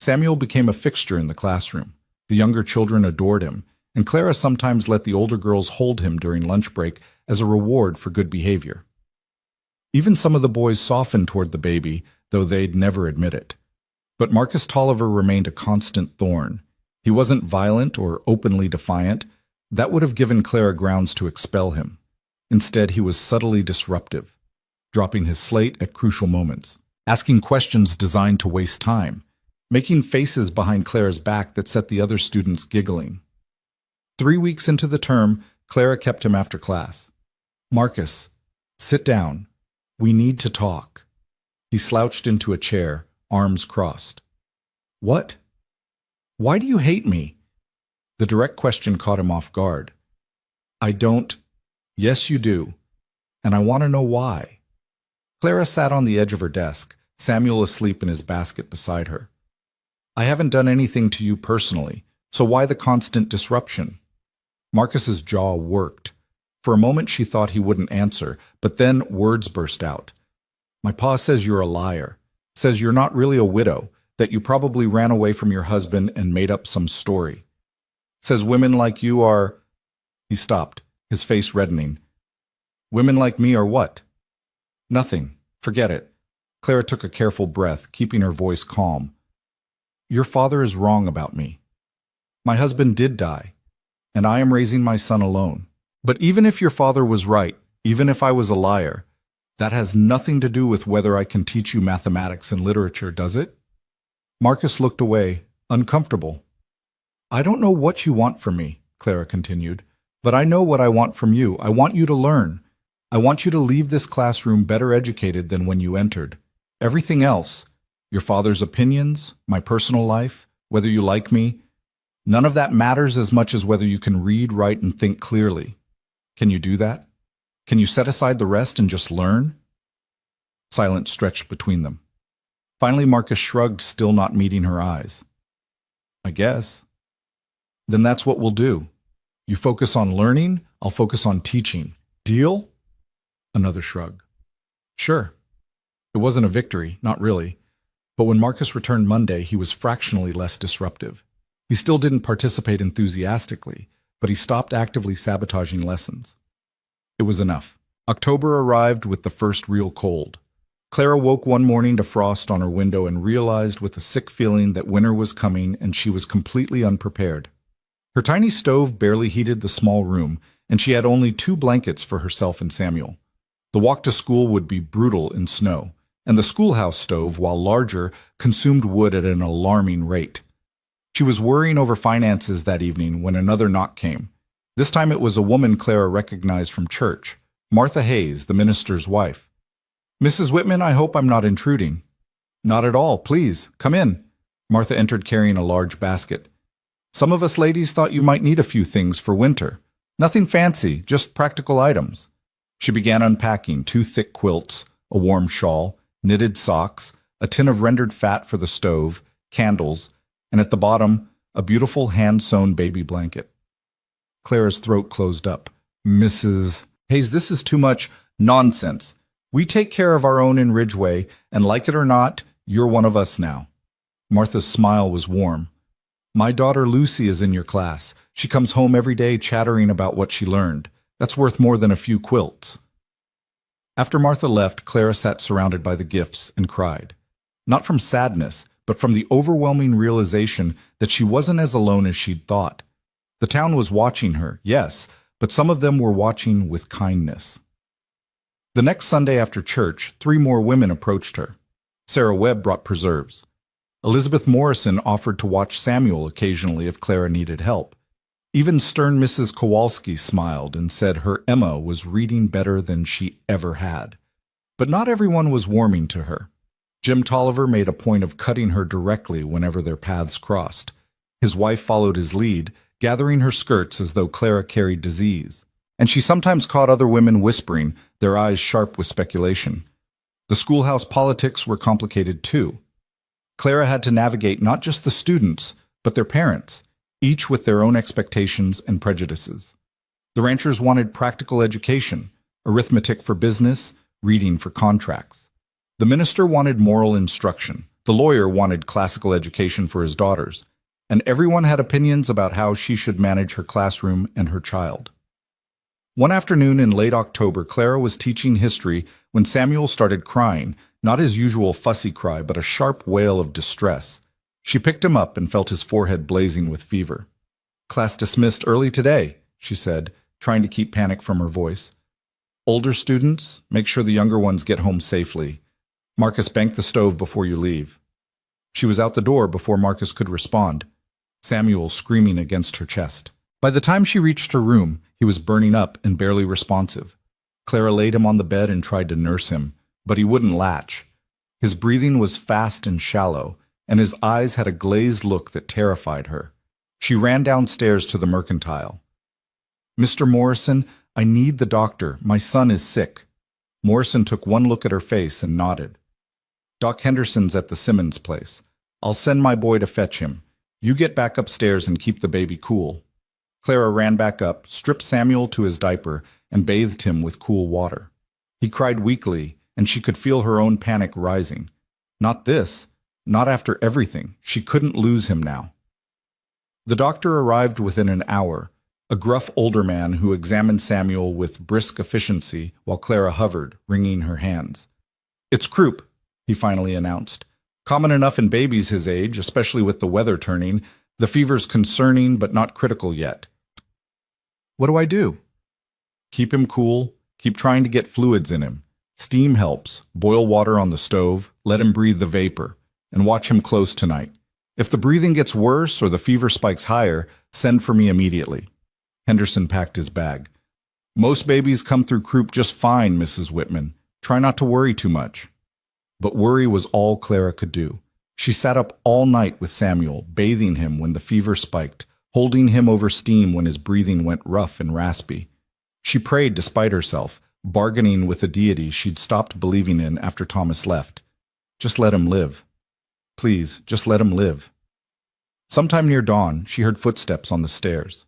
Samuel became a fixture in the classroom. The younger children adored him, and Clara sometimes let the older girls hold him during lunch break as a reward for good behavior. Even some of the boys softened toward the baby, though they'd never admit it. But Marcus Tolliver remained a constant thorn. He wasn't violent or openly defiant. That would have given Clara grounds to expel him. Instead, he was subtly disruptive, dropping his slate at crucial moments, asking questions designed to waste time, making faces behind Clara's back that set the other students giggling. 3 weeks into the term, Clara kept him after class. "Marcus, sit down. We need to talk." He slouched into a chair, arms crossed. "What? Why do you hate me?" The direct question caught him off guard. "I don't." "Yes, you do. And I want to know why." Clara sat on the edge of her desk, Samuel asleep in his basket beside her. "I haven't done anything to you personally, so why the constant disruption?" Marcus's jaw worked. For a moment she thought he wouldn't answer, but then words burst out. "My pa says you're a liar. Says you're not really a widow, that you probably ran away from your husband and made up some story. Says women like you are—" He stopped, his face reddening. "Women like me are what?" "Nothing. Forget it." Clara took a careful breath, keeping her voice calm. "Your father is wrong about me. My husband did die, and I am raising my son alone. But even if your father was right, even if I was a liar, that has nothing to do with whether I can teach you mathematics and literature, does it?" Marcus looked away, uncomfortable. "I don't know what you want from me," Clara continued, "but I know what I want from you. I want you to learn. I want you to leave this classroom better educated than when you entered. Everything else, your father's opinions, my personal life, whether you like me, none of that matters as much as whether you can read, write, and think clearly. Can you do that? Can you set aside the rest and just learn?" Silence stretched between them. Finally, Marcus shrugged, still not meeting her eyes. "I guess." "Then that's what we'll do. You focus on learning, I'll focus on teaching. Deal?" Another shrug. "Sure." It wasn't a victory, not really. But when Marcus returned Monday, he was fractionally less disruptive. He still didn't participate enthusiastically, but he stopped actively sabotaging lessons. It was enough. October arrived with the first real cold. Clara woke one morning to frost on her window and realized with a sick feeling that winter was coming and she was completely unprepared. Her tiny stove barely heated the small room, and she had only 2 blankets for herself and Samuel. The walk to school would be brutal in snow, and the schoolhouse stove, while larger, consumed wood at an alarming rate. She was worrying over finances that evening when another knock came. This time it was a woman Clara recognized from church, Martha Hayes, the minister's wife. "Mrs. Whitman, I hope I'm not intruding." "Not at all, please, come in." Martha entered carrying a large basket. "Some of us ladies thought you might need a few things for winter. Nothing fancy, just practical items." She began unpacking 2 thick quilts, a warm shawl, knitted socks, a tin of rendered fat for the stove, candles, and at the bottom, a beautiful hand-sewn baby blanket. Clara's throat closed up. "Mrs. Hayes, this is too much nonsense. We take care of our own in Ridgeway, and like it or not, you're one of us now." Martha's smile was warm. "My daughter Lucy is in your class. She comes home every day chattering about what she learned. That's worth more than a few quilts." After Martha left, Clara sat surrounded by the gifts and cried. Not from sadness, but from the overwhelming realization that she wasn't as alone as she'd thought. The town was watching her, yes, but some of them were watching with kindness. The next Sunday after church, 3 more women approached her. Sarah Webb brought preserves. Elizabeth Morrison offered to watch Samuel occasionally if Clara needed help. Even stern Mrs. Kowalski smiled and said her Emma was reading better than she ever had. But not everyone was warming to her. Jim Tolliver made a point of cutting her directly whenever their paths crossed. His wife followed his lead, gathering her skirts as though Clara carried disease. And she sometimes caught other women whispering, their eyes sharp with speculation. The schoolhouse politics were complicated too. Clara had to navigate not just the students, but their parents, each with their own expectations and prejudices. The ranchers wanted practical education, arithmetic for business, reading for contracts. The minister wanted moral instruction. The lawyer wanted classical education for his daughters. And everyone had opinions about how she should manage her classroom and her child. One afternoon in late October, Clara was teaching history when Samuel started crying, not his usual fussy cry, but a sharp wail of distress. She picked him up and felt his forehead blazing with fever. "Class dismissed early today," she said, trying to keep panic from her voice. "Older students, make sure the younger ones get home safely. Marcus, bank the stove before you leave." She was out the door before Marcus could respond, Samuel screaming against her chest. By the time she reached her room, he was burning up and barely responsive. Clara laid him on the bed and tried to nurse him, but he wouldn't latch. His breathing was fast and shallow, and his eyes had a glazed look that terrified her. She ran downstairs to the mercantile. Mr. Morrison, I need the doctor. My son is sick. Morrison took one look at her face and nodded. Doc Henderson's at the Simmons place. I'll send my boy to fetch him. You get back upstairs and keep the baby cool. Clara ran back up, stripped Samuel to his diaper, and bathed him with cool water. He cried weakly, and she could feel her own panic rising. Not this. Not after everything. She couldn't lose him now. The doctor arrived within an hour, a gruff older man who examined Samuel with brisk efficiency while Clara hovered, wringing her hands. It's croup, he finally announced. Common enough in babies his age, especially with the weather turning. The fever's concerning but not critical yet. What do I do? Keep him cool. Keep trying to get fluids in him. Steam helps. Boil water on the stove. Let him breathe the vapor. And watch him close tonight. If the breathing gets worse or the fever spikes higher, send for me immediately. Henderson packed his bag. Most babies come through croup just fine, Mrs. Whitman. Try not to worry too much. But worry was all Clara could do. She sat up all night with Samuel, bathing him when the fever spiked, holding him over steam when his breathing went rough and raspy. She prayed despite herself, bargaining with the deity she'd stopped believing in after Thomas left. Just let him live. Please, just let him live. Sometime near dawn, she heard footsteps on the stairs.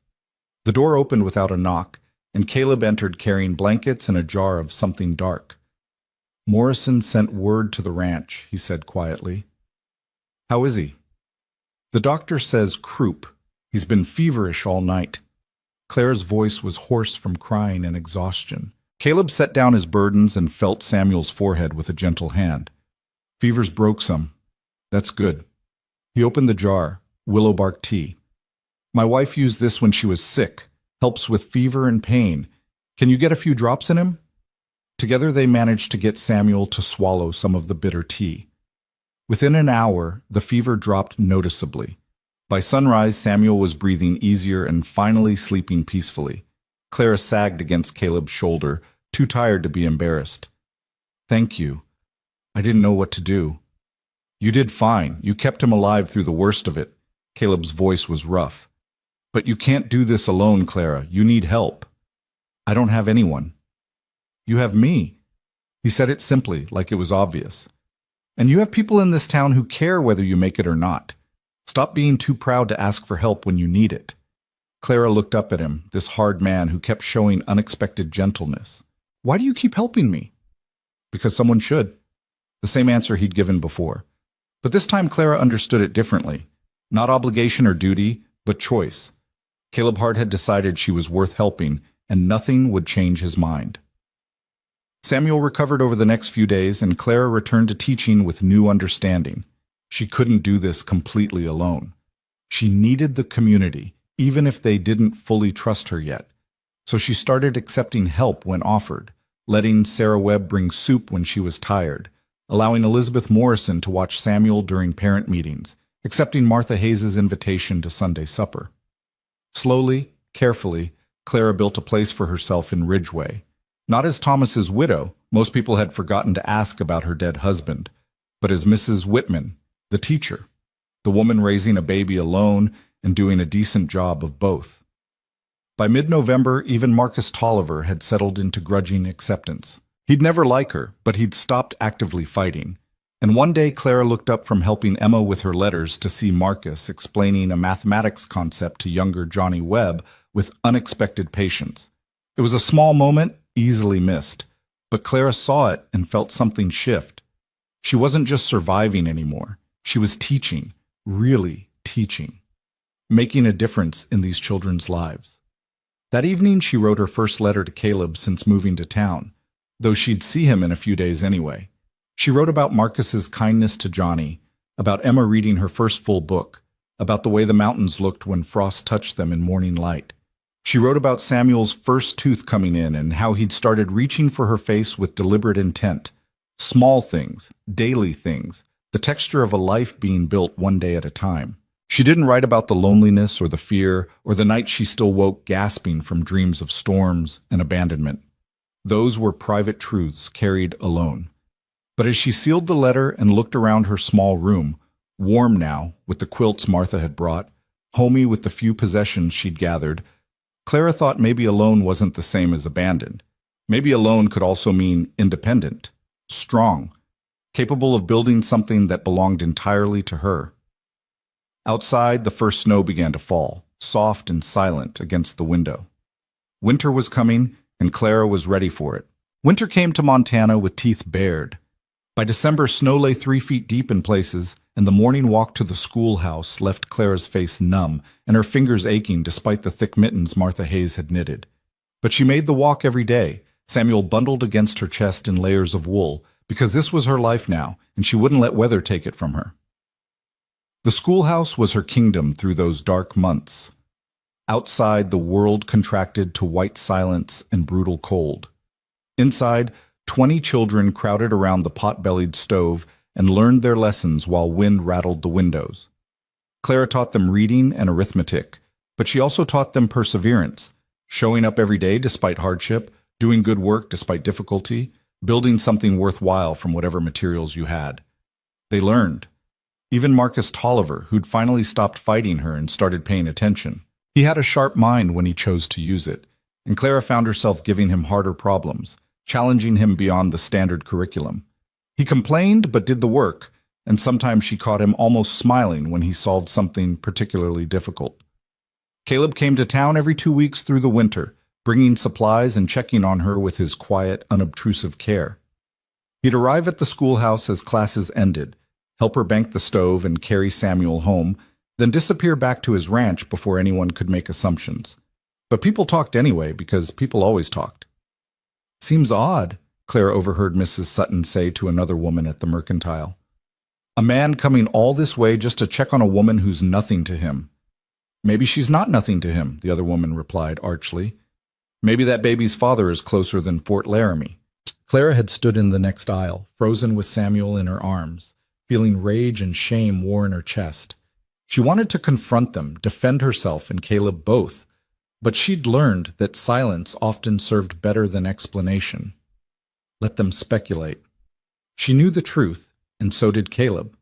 The door opened without a knock, and Caleb entered carrying blankets and a jar of something dark. Morrison sent word to the ranch, he said quietly. How is he? The doctor says croup. He's been feverish all night. Clara's voice was hoarse from crying and exhaustion. Caleb set down his burdens and felt Samuel's forehead with a gentle hand. Fever's broke some. That's good. He opened the jar, willow bark tea. My wife used this when she was sick. Helps with fever and pain. Can you get a few drops in him? Together they managed to get Samuel to swallow some of the bitter tea. Within an hour, the fever dropped noticeably. By sunrise, Samuel was breathing easier and finally sleeping peacefully. Clara sagged against Caleb's shoulder, too tired to be embarrassed. Thank you. I didn't know what to do. You did fine. You kept him alive through the worst of it. Caleb's voice was rough. But you can't do this alone, Clara. You need help. I don't have anyone. You have me. He said it simply, like it was obvious. And you have people in this town who care whether you make it or not. Stop being too proud to ask for help when you need it. Clara looked up at him, this hard man who kept showing unexpected gentleness. Why do you keep helping me? Because someone should. The same answer he'd given before. But this time Clara understood it differently. Not obligation or duty, but choice. Caleb Hart had decided she was worth helping, and nothing would change his mind. Samuel recovered over the next few days, and Clara returned to teaching with new understanding. She couldn't do this completely alone. She needed the community, even if they didn't fully trust her yet. So she started accepting help when offered, letting Sarah Webb bring soup when she was tired, allowing Elizabeth Morrison to watch Samuel during parent meetings, accepting Martha Hayes' invitation to Sunday supper. Slowly, carefully, Clara built a place for herself in Ridgeway. Not as Thomas's widow, most people had forgotten to ask about her dead husband, but as Mrs. Whitman, the teacher, the woman raising a baby alone and doing a decent job of both. By mid-November, even Marcus Tolliver had settled into grudging acceptance. He'd never like her, but he'd stopped actively fighting. And one day Clara looked up from helping Emma with her letters to see Marcus explaining a mathematics concept to younger Johnny Webb with unexpected patience. It was a small moment, easily missed, but Clara saw it and felt something shift. She wasn't just surviving anymore. She was teaching, really teaching, making a difference in these children's lives. That evening she wrote her first letter to Caleb since moving to town, though she'd see him in a few days anyway. She wrote about Marcus's kindness to Johnny, about Emma reading her first full book, about the way the mountains looked when frost touched them in morning light. She wrote about Samuel's first tooth coming in and how he'd started reaching for her face with deliberate intent. Small things, daily things, the texture of a life being built one day at a time. She didn't write about the loneliness or the fear or the night she still woke gasping from dreams of storms and abandonment. Those were private truths carried alone. But as she sealed the letter and looked around her small room, warm now with the quilts Martha had brought, homey with the few possessions she'd gathered, Clara thought maybe alone wasn't the same as abandoned. Maybe alone could also mean independent, strong, capable of building something that belonged entirely to her. Outside, the first snow began to fall, soft and silent against the window. Winter was coming, and Clara was ready for it. Winter came to Montana with teeth bared. By December, snow lay 3 feet deep in places, and the morning walk to the schoolhouse left Clara's face numb and her fingers aching despite the thick mittens Martha Hayes had knitted. But she made the walk every day, Samuel bundled against her chest in layers of wool, because this was her life now, and she wouldn't let weather take it from her. The schoolhouse was her kingdom through those dark months. Outside, the world contracted to white silence and brutal cold. Inside, 20 children crowded around the pot-bellied stove and learned their lessons while wind rattled the windows. Clara taught them reading and arithmetic, but she also taught them perseverance, showing up every day despite hardship, doing good work despite difficulty, building something worthwhile from whatever materials you had. They learned. Even Marcus Tolliver, who'd finally stopped fighting her and started paying attention. He had a sharp mind when he chose to use it, and Clara found herself giving him harder problems, challenging him beyond the standard curriculum. He complained but did the work, and sometimes she caught him almost smiling when he solved something particularly difficult. Caleb came to town every 2 weeks through the winter, bringing supplies and checking on her with his quiet, unobtrusive care. He'd arrive at the schoolhouse as classes ended, help her bank the stove and carry Samuel home, then disappear back to his ranch before anyone could make assumptions. But people talked anyway, because people always talked. "Seems odd," Clara overheard Mrs. Sutton say to another woman at the mercantile. "A man coming all this way just to check on a woman who's nothing to him." "Maybe she's not nothing to him," the other woman replied archly. "Maybe that baby's father is closer than Fort Laramie." Clara had stood in the next aisle, frozen with Samuel in her arms, feeling rage and shame war in her chest. She wanted to confront them, defend herself and Caleb both, but she'd learned that silence often served better than explanation. Let them speculate. She knew the truth, and so did Caleb.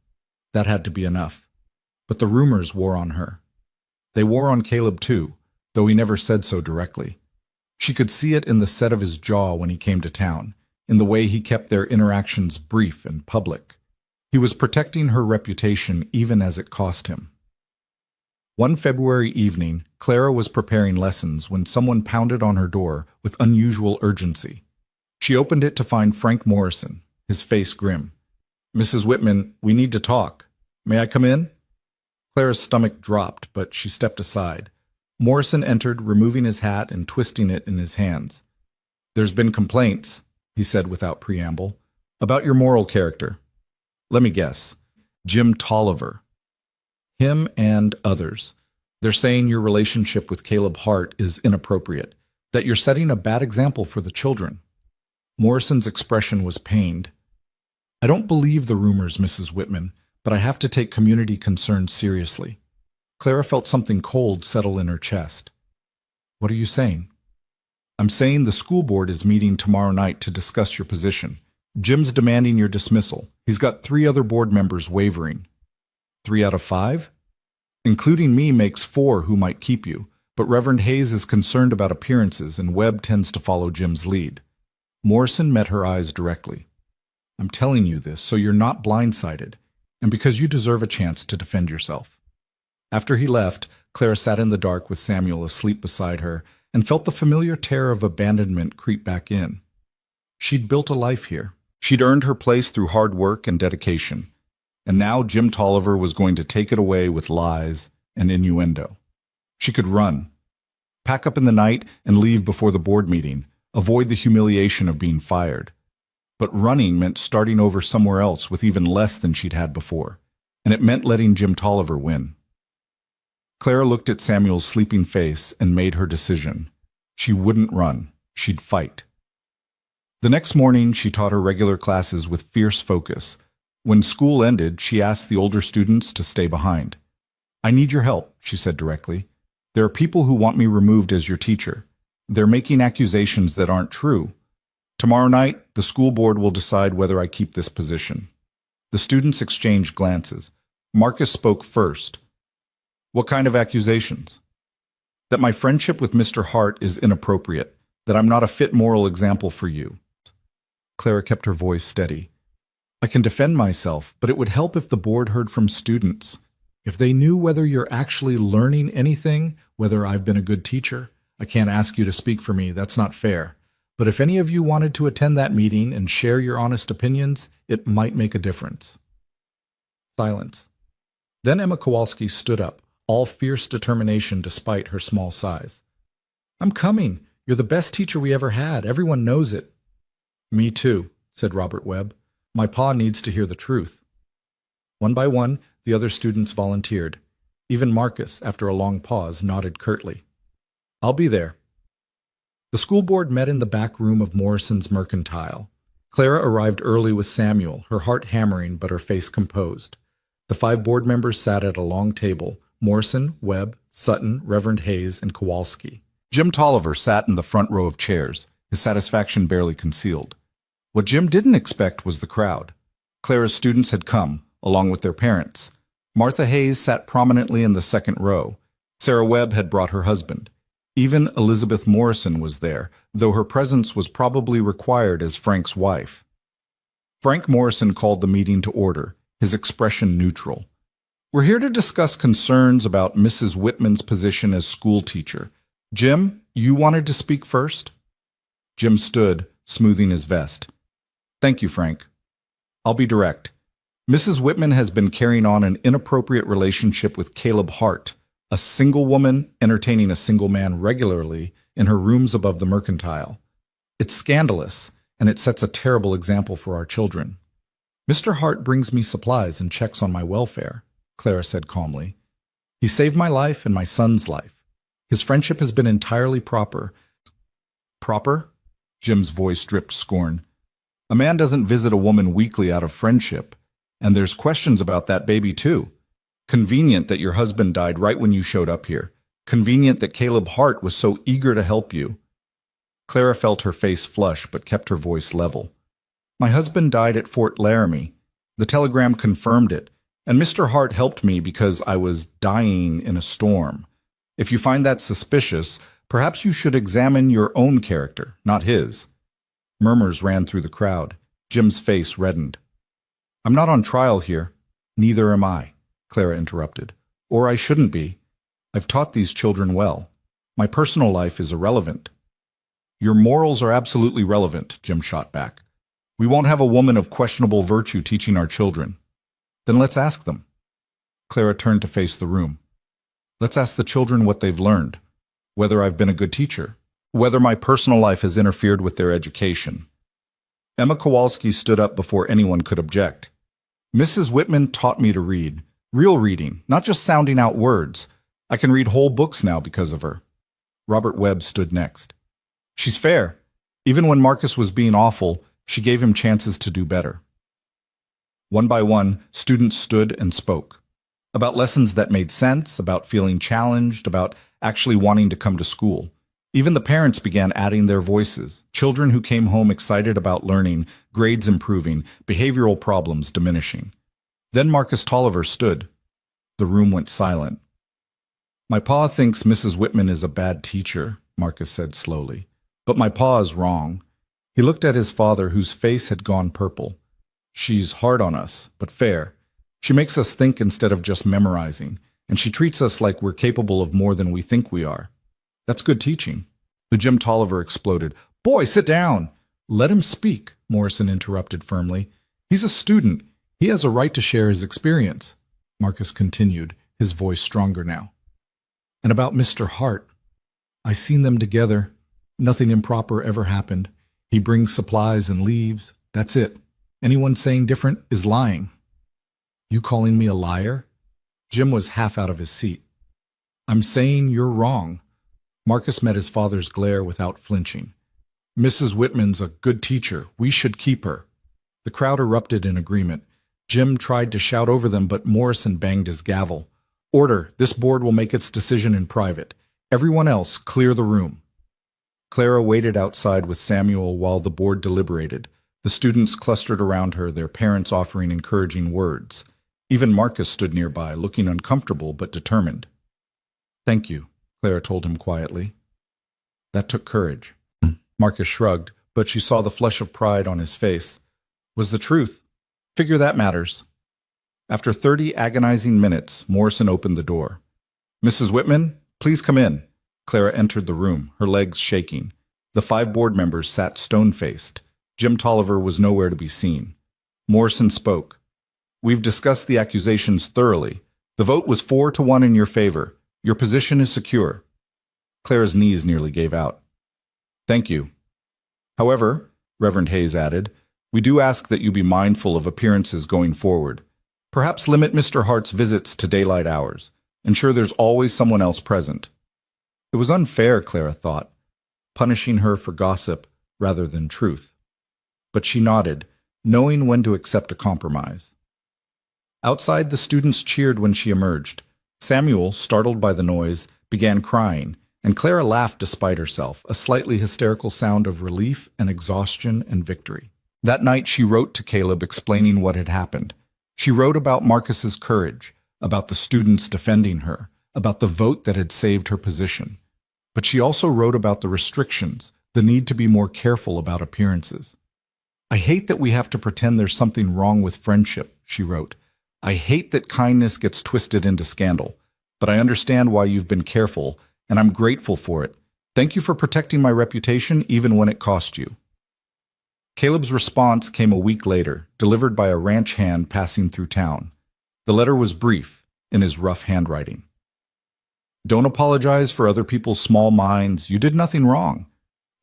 That had to be enough. But the rumors wore on her. They wore on Caleb too, though he never said so directly. She could see it in the set of his jaw when he came to town, in the way he kept their interactions brief and public. He was protecting her reputation even as it cost him. One February evening, Clara was preparing lessons when someone pounded on her door with unusual urgency. She opened it to find Frank Morrison, his face grim. "Mrs. Whitman, we need to talk. May I come in?" Clara's stomach dropped, but she stepped aside. Morrison entered, removing his hat and twisting it in his hands. "There's been complaints," he said without preamble, "about your moral character. Let me guess. Jim Tolliver. Him and others. They're saying your relationship with Caleb Hart is inappropriate, that you're setting a bad example for the children." Morrison's expression was pained. "I don't believe the rumors, Mrs. Whitman, but I have to take community concerns seriously." Clara felt something cold settle in her chest. "What are you saying?" "I'm saying the school board is meeting tomorrow night to discuss your position. Jim's demanding your dismissal. He's got 3 other board members wavering." 3 out of 5? "Including me makes 4 who might keep you, but Reverend Hayes is concerned about appearances and Webb tends to follow Jim's lead." Morrison met her eyes directly. "I'm telling you this so you're not blindsided, and because you deserve a chance to defend yourself." After he left, Clara sat in the dark with Samuel asleep beside her and felt the familiar terror of abandonment creep back in. She'd built a life here. She'd earned her place through hard work and dedication. And now Jim Tolliver was going to take it away with lies and innuendo. She could run, pack up in the night and leave before the board meeting, avoid the humiliation of being fired. But running meant starting over somewhere else with even less than she'd had before, and it meant letting Jim Tolliver win. Clara looked at Samuel's sleeping face and made her decision. She wouldn't run. She'd fight. The next morning, she taught her regular classes with fierce focus, When school ended, she asked the older students to stay behind. I need your help, she said directly. There are people who want me removed as your teacher. They're making accusations that aren't true. Tomorrow night, the school board will decide whether I keep this position. The students exchanged glances. Marcus spoke first. What kind of accusations? That my friendship with Mr. Hart is inappropriate, that I'm not a fit moral example for you. Clara kept her voice steady. I can defend myself, but it would help if the board heard from students. If they knew whether you're actually learning anything, whether I've been a good teacher. I can't ask you to speak for me, that's not fair. But if any of you wanted to attend that meeting and share your honest opinions, it might make a difference. Silence. Then Emma Kowalski stood up, all fierce determination despite her small size. I'm coming. You're the best teacher we ever had. Everyone knows it. Me too, said Robert Webb. My pa needs to hear the truth. One by one, the other students volunteered. Even Marcus, after a long pause, nodded curtly. I'll be there. The school board met in the back room of Morrison's Mercantile. Clara arrived early with Samuel, her heart hammering but her face composed. The 5 board members sat at a long table: Morrison, Webb, Sutton, Reverend Hayes, and Kowalski. Jim Tolliver sat in the front row of chairs, his satisfaction barely concealed. What Jim didn't expect was the crowd. Clara's students had come, along with their parents. Martha Hayes sat prominently in the second row. Sarah Webb had brought her husband. Even Elizabeth Morrison was there, though her presence was probably required as Frank's wife. Frank Morrison called the meeting to order, his expression neutral. We're here to discuss concerns about Mrs. Whitman's position as school teacher. Jim, you wanted to speak first? Jim stood, smoothing his vest. Thank you, Frank. I'll be direct. Mrs. Whitman has been carrying on an inappropriate relationship with Caleb Hart, a single woman entertaining a single man regularly in her rooms above the Mercantile. It's scandalous, and it sets a terrible example for our children. Mr. Hart brings me supplies and checks on my welfare, Clara said calmly. He saved my life and my son's life. His friendship has been entirely proper. Proper? Jim's voice dripped scorn. A man doesn't visit a woman weekly out of friendship, and there's questions about that baby too. Convenient that your husband died right when you showed up here. Convenient that Caleb Hart was so eager to help you. Clara felt her face flush but kept her voice level. My husband died at Fort Laramie. The telegram confirmed it, and Mr. Hart helped me because I was dying in a storm. If you find that suspicious, perhaps you should examine your own character, not his. Murmurs ran through the crowd. Jim's face reddened. I'm not on trial here. Neither am I, Clara interrupted. Or I shouldn't be. I've taught these children well. My personal life is irrelevant. Your morals are absolutely relevant, Jim shot back. We won't have a woman of questionable virtue teaching our children. Then let's ask them. Clara turned to face the room. Let's ask the children what they've learned, whether I've been a good teacher, whether my personal life has interfered with their education. Emma Kowalski stood up before anyone could object. Mrs. Whitman taught me to read. Real reading, not just sounding out words. I can read whole books now because of her. Robert Webb stood next. She's fair. Even when Marcus was being awful, she gave him chances to do better. One by one, students stood and spoke. About lessons that made sense, about feeling challenged, about actually wanting to come to school. Even the parents began adding their voices. Children who came home excited about learning, grades improving, behavioral problems diminishing. Then Marcus Tolliver stood. The room went silent. My pa thinks Mrs. Whitman is a bad teacher, Marcus said slowly. But my pa is wrong. He looked at his father, whose face had gone purple. She's hard on us, but fair. She makes us think instead of just memorizing, and she treats us like we're capable of more than we think we are. That's good teaching. The Jim Tolliver exploded. Boy, sit down! Let him speak, Morrison interrupted firmly. He's a student. He has a right to share his experience, Marcus continued, his voice stronger now. And about Mr. Hart. I seen them together. Nothing improper ever happened. He brings supplies and leaves. That's it. Anyone saying different is lying. You calling me a liar? Jim was half out of his seat. I'm saying you're wrong. Marcus met his father's glare without flinching. Mrs. Whitman's a good teacher. We should keep her. The crowd erupted in agreement. Jim tried to shout over them, but Morrison banged his gavel. "Order! This board will make its decision in private. Everyone else, clear the room." Clara waited outside with Samuel while the board deliberated. The students clustered around her, their parents offering encouraging words. Even Marcus stood nearby, looking uncomfortable but determined. "Thank you," Clara told him quietly. That took courage. Marcus shrugged, but she saw the flush of pride on his face. Was the truth. Figure that matters. After 30 agonizing minutes, Morrison opened the door. "Mrs. Whitman, please come in." Clara entered the room, her legs shaking. The 5 board members sat stone-faced. Jim Tolliver was nowhere to be seen. Morrison spoke. "We've discussed the accusations thoroughly. The vote was 4-1 in your favor. Your position is secure." Clara's knees nearly gave out. "Thank you. However," Reverend Hayes added, "we do ask that you be mindful of appearances going forward. Perhaps limit Mr. Hart's visits to daylight hours. Ensure there's always someone else present." It was unfair, Clara thought, punishing her for gossip rather than truth. But she nodded, knowing when to accept a compromise. Outside, the students cheered when she emerged. Samuel, startled by the noise, began crying, and Clara laughed despite herself, a slightly hysterical sound of relief and exhaustion and victory. That night she wrote to Caleb explaining what had happened. She wrote about Marcus's courage, about the students defending her, about the vote that had saved her position. But she also wrote about the restrictions, the need to be more careful about appearances. "I hate that we have to pretend there's something wrong with friendship," she wrote. "I hate that kindness gets twisted into scandal. But I understand why you've been careful, and I'm grateful for it. Thank you for protecting my reputation even when it cost you." Caleb's response came a week later, delivered by a ranch hand passing through town. The letter was brief, in his rough handwriting. "Don't apologize for other people's small minds. You did nothing wrong.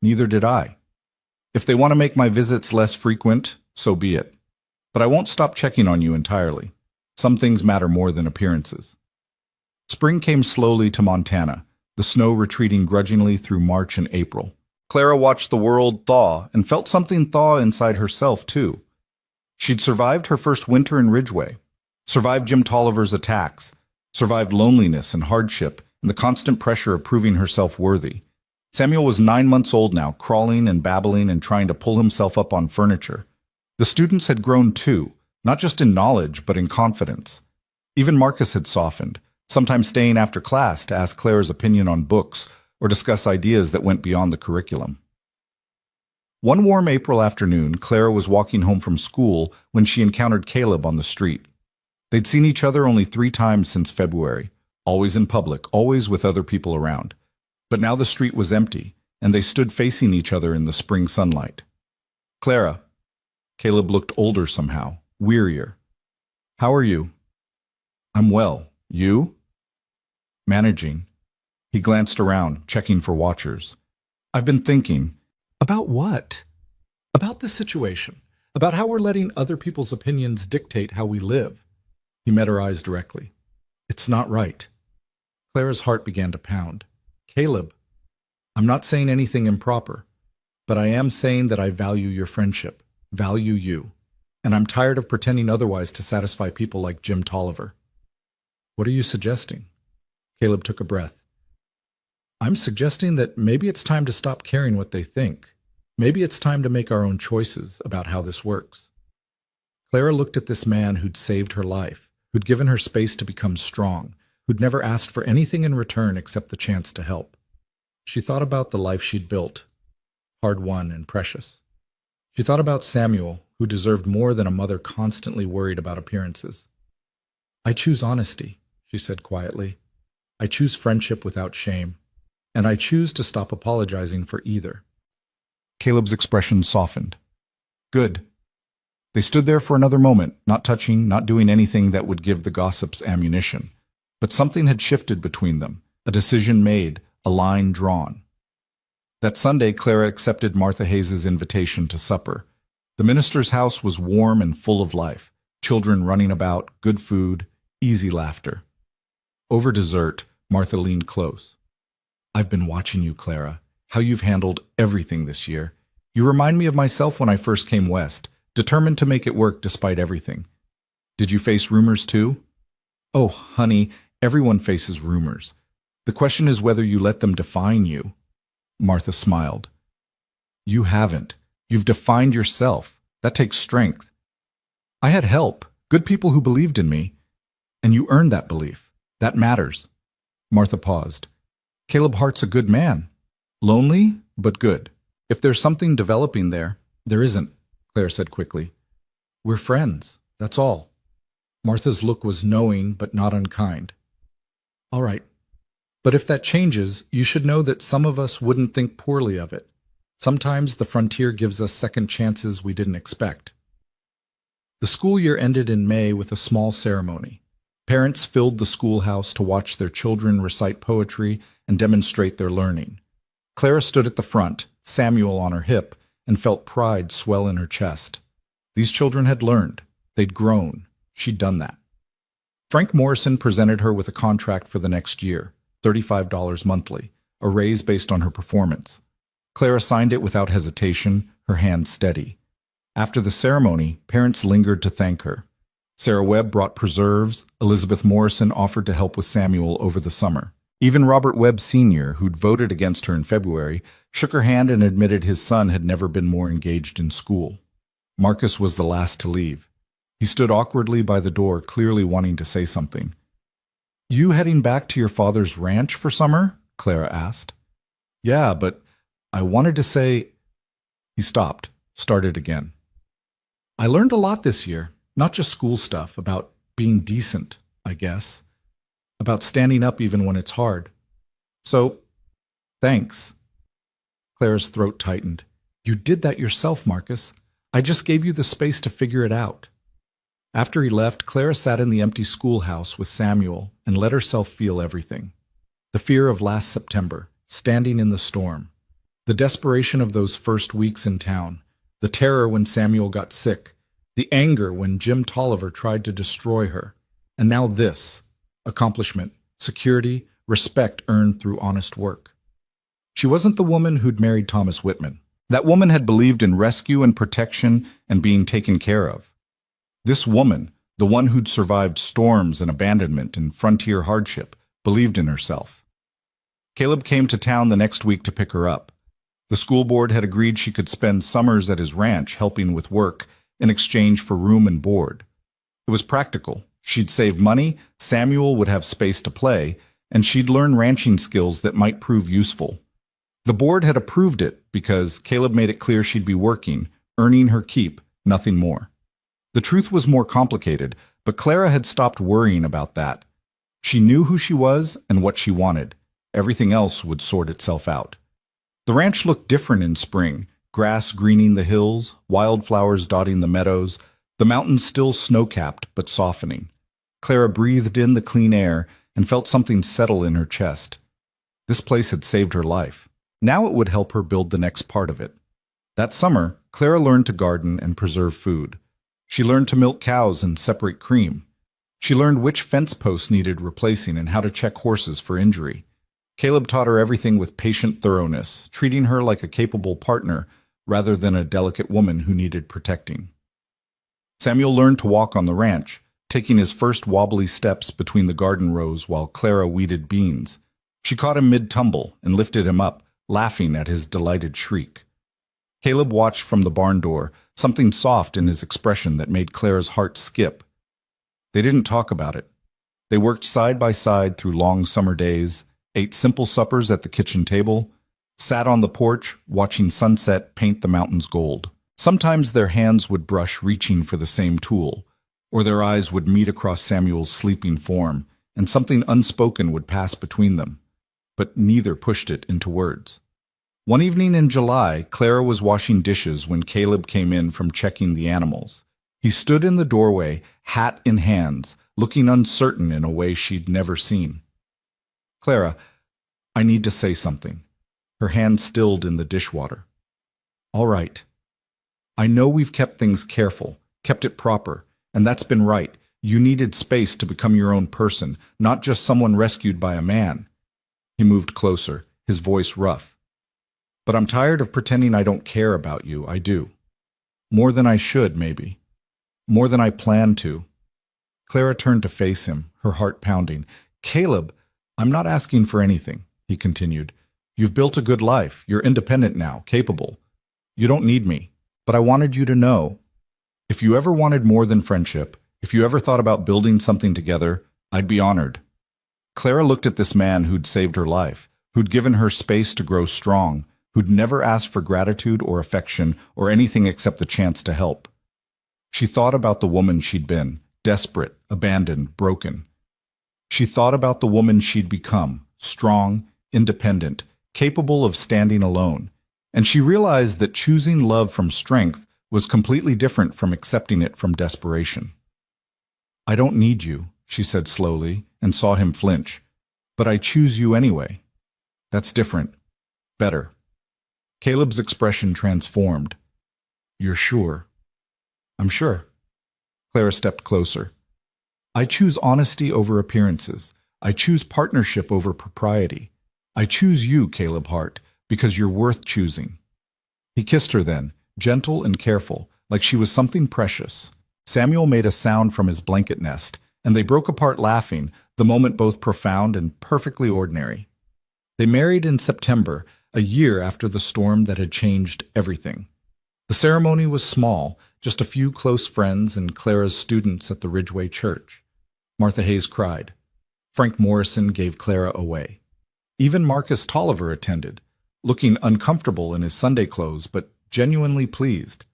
Neither did I. If they want to make my visits less frequent, so be it. But I won't stop checking on you entirely. Some things matter more than appearances." Spring came slowly to Montana, the snow retreating grudgingly through March and April. Clara watched the world thaw and felt something thaw inside herself, too. She'd survived her first winter in Ridgeway, survived Jim Tolliver's attacks, survived loneliness and hardship and the constant pressure of proving herself worthy. Samuel was 9 months old now, crawling and babbling and trying to pull himself up on furniture. The students had grown too, not just in knowledge, but in confidence. Even Marcus had softened, sometimes staying after class to ask Clara's opinion on books or discuss ideas that went beyond the curriculum. One warm April afternoon, Clara was walking home from school when she encountered Caleb on the street. They'd seen each other only 3 times since February, always in public, always with other people around. But now the street was empty, and they stood facing each other in the spring sunlight. "Clara." Caleb looked older somehow, wearier. "How are you?" "I'm well. You?" "Managing." He glanced around, checking for watchers. "I've been thinking." "About what?" "About this situation. About how we're letting other people's opinions dictate how we live." He met her eyes directly. "It's not right." Clara's heart began to pound. "Caleb, I'm not saying anything improper, but I am saying that I value your friendship, value you, and I'm tired of pretending otherwise to satisfy people like Jim Tolliver." "What are you suggesting?" Caleb took a breath. "I'm suggesting that maybe it's time to stop caring what they think. Maybe it's time to make our own choices about how this works." Clara looked at this man who'd saved her life, who'd given her space to become strong, who'd never asked for anything in return except the chance to help. She thought about the life she'd built, hard-won and precious. She thought about Samuel, who deserved more than a mother constantly worried about appearances. "I choose honesty," she said quietly. "I choose friendship without shame, and I choose to stop apologizing for either." Caleb's expression softened. "Good." They stood there for another moment, not touching, not doing anything that would give the gossips ammunition. But something had shifted between them, a decision made, a line drawn. That Sunday, Clara accepted Martha Hayes's invitation to supper. The minister's house was warm and full of life, children running about, good food, easy laughter. Over dessert, Martha leaned close. "I've been watching you, Clara, how you've handled everything this year. You remind me of myself when I first came west, determined to make it work despite everything. Did you face rumors too? Oh, honey, everyone faces rumors. The question is whether you let them define you. Martha smiled. You haven't. You've defined yourself. That takes strength. I had help, good people who believed in me, and you earned that belief. That matters. Martha paused. Caleb Hart's a good man. Lonely, but good. If there's something developing there, there isn't, Claire said quickly. We're friends, that's all. Martha's look was knowing but not unkind. All right. But if that changes, you should know that some of us wouldn't think poorly of it. Sometimes the frontier gives us second chances we didn't expect. The school year ended in May with a small ceremony. Parents filled the schoolhouse to watch their children recite poetry and demonstrate their learning. Clara stood at the front, Samuel on her hip, and felt pride swell in her chest. These children had learned. They'd grown. She'd done that. Frank Morrison presented her with a contract for the next year, $35 monthly, a raise based on her performance. Clara signed it without hesitation, her hand steady. After the ceremony, parents lingered to thank her. Sarah Webb brought preserves. Elizabeth Morrison offered to help with Samuel over the summer. Even Robert Webb Sr., who'd voted against her in February, shook her hand and admitted his son had never been more engaged in school. Marcus was the last to leave. He stood awkwardly by the door, clearly wanting to say something. You heading back to your father's ranch for summer? Clara asked. Yeah, but I wanted to say... He stopped, started again. I learned a lot this year, not just school stuff, about being decent, I guess. About standing up even when it's hard. So, thanks. Clara's throat tightened. You did that yourself, Marcus. I just gave you the space to figure it out. After he left, Clara sat in the empty schoolhouse with Samuel and let herself feel everything. The fear of last September, standing in the storm. The desperation of those first weeks in town. The terror when Samuel got sick. The anger when Jim Tolliver tried to destroy her. And now this. Accomplishment, security, respect earned through honest work. She wasn't the woman who'd married Thomas Whitman. That woman had believed in rescue and protection and being taken care of. This woman, the one who'd survived storms and abandonment and frontier hardship, believed in herself. Caleb came to town the next week to pick her up. The school board had agreed she could spend summers at his ranch helping with work in exchange for room and board. It was practical. She'd save money, Samuel would have space to play, and she'd learn ranching skills that might prove useful. The board had approved it because Caleb made it clear she'd be working, earning her keep, nothing more. The truth was more complicated, but Clara had stopped worrying about that. She knew who she was and what she wanted. Everything else would sort itself out. The ranch looked different in spring, grass greening the hills, wildflowers dotting the meadows, the mountains still snow-capped but softening. Clara breathed in the clean air and felt something settle in her chest. This place had saved her life. Now it would help her build the next part of it. That summer, Clara learned to garden and preserve food. She learned to milk cows and separate cream. She learned which fence posts needed replacing and how to check horses for injury. Caleb taught her everything with patient thoroughness, treating her like a capable partner rather than a delicate woman who needed protecting. Samuel learned to walk on the ranch, taking his first wobbly steps between the garden rows while Clara weeded beans. She caught him mid-tumble and lifted him up, laughing at his delighted shriek. Caleb watched from the barn door, something soft in his expression that made Clara's heart skip. They didn't talk about it. They worked side by side through long summer days, ate simple suppers at the kitchen table, sat on the porch watching sunset paint the mountains gold. Sometimes their hands would brush reaching for the same tool, or their eyes would meet across Samuel's sleeping form, and something unspoken would pass between them. But neither pushed it into words. One evening in July, Clara was washing dishes when Caleb came in from checking the animals. He stood in the doorway, hat in hands, looking uncertain in a way she'd never seen. Clara, I need to say something. Her hand stilled in the dishwater. All right. I know we've kept things careful, kept it proper, and that's been right. You needed space to become your own person, not just someone rescued by a man. He moved closer, his voice rough. But I'm tired of pretending I don't care about you. I do. More than I should, maybe. More than I plan to. Clara turned to face him, her heart pounding. "Caleb, I'm not asking for anything," he continued. "You've built a good life. You're independent now, capable. You don't need me. But I wanted you to know, if you ever wanted more than friendship, if you ever thought about building something together, I'd be honored." Clara looked at this man who'd saved her life, who'd given her space to grow strong, who'd never asked for gratitude or affection or anything except the chance to help. She thought about the woman she'd been, desperate, abandoned, broken. She thought about the woman she'd become, strong, independent, capable of standing alone. And she realized that choosing love from strength was completely different from accepting it from desperation. "I don't need you," she said slowly, and saw him flinch. "But I choose you anyway. That's different. Better." Caleb's expression transformed. "You're sure?" "I'm sure." Clara stepped closer. "I choose honesty over appearances. I choose partnership over propriety. I choose you, Caleb Hart, because you're worth choosing." He kissed her then, gentle and careful, like she was something precious. Samuel made a sound from his blanket nest, and they broke apart laughing, the moment both profound and perfectly ordinary. They married in September, a year after the storm that had changed everything. The ceremony was small, just a few close friends and Clara's students at the Ridgeway Church. Martha Hayes cried. Frank Morrison gave Clara away. Even Marcus Tolliver attended, looking uncomfortable in his Sunday clothes, but genuinely pleased.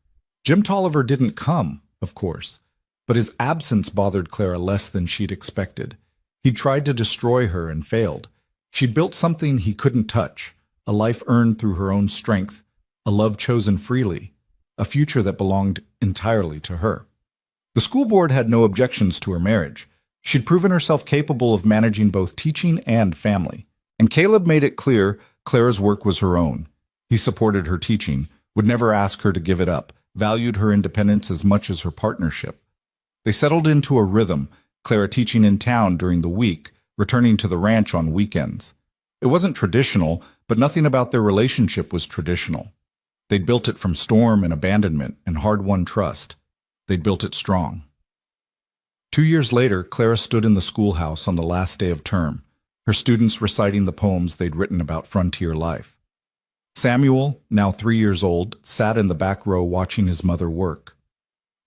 Jim Tolliver didn't come, of course, but his absence bothered Clara less than she'd expected. He'd tried to destroy her and failed. She'd built something he couldn't touch, a life earned through her own strength, a love chosen freely, a future that belonged entirely to her. The school board had no objections to her marriage. She'd proven herself capable of managing both teaching and family. And Caleb made it clear Clara's work was her own. He supported her teaching, would never ask her to give it up, valued her independence as much as her partnership. They settled into a rhythm, Clara teaching in town during the week, returning to the ranch on weekends. It wasn't traditional, but nothing about their relationship was traditional. They'd built it from storm and abandonment and hard-won trust. They'd built it strong. 2 years later, Clara stood in the schoolhouse on the last day of term, her students reciting the poems they'd written about frontier life. Samuel, now 3 years old, sat in the back row watching his mother work.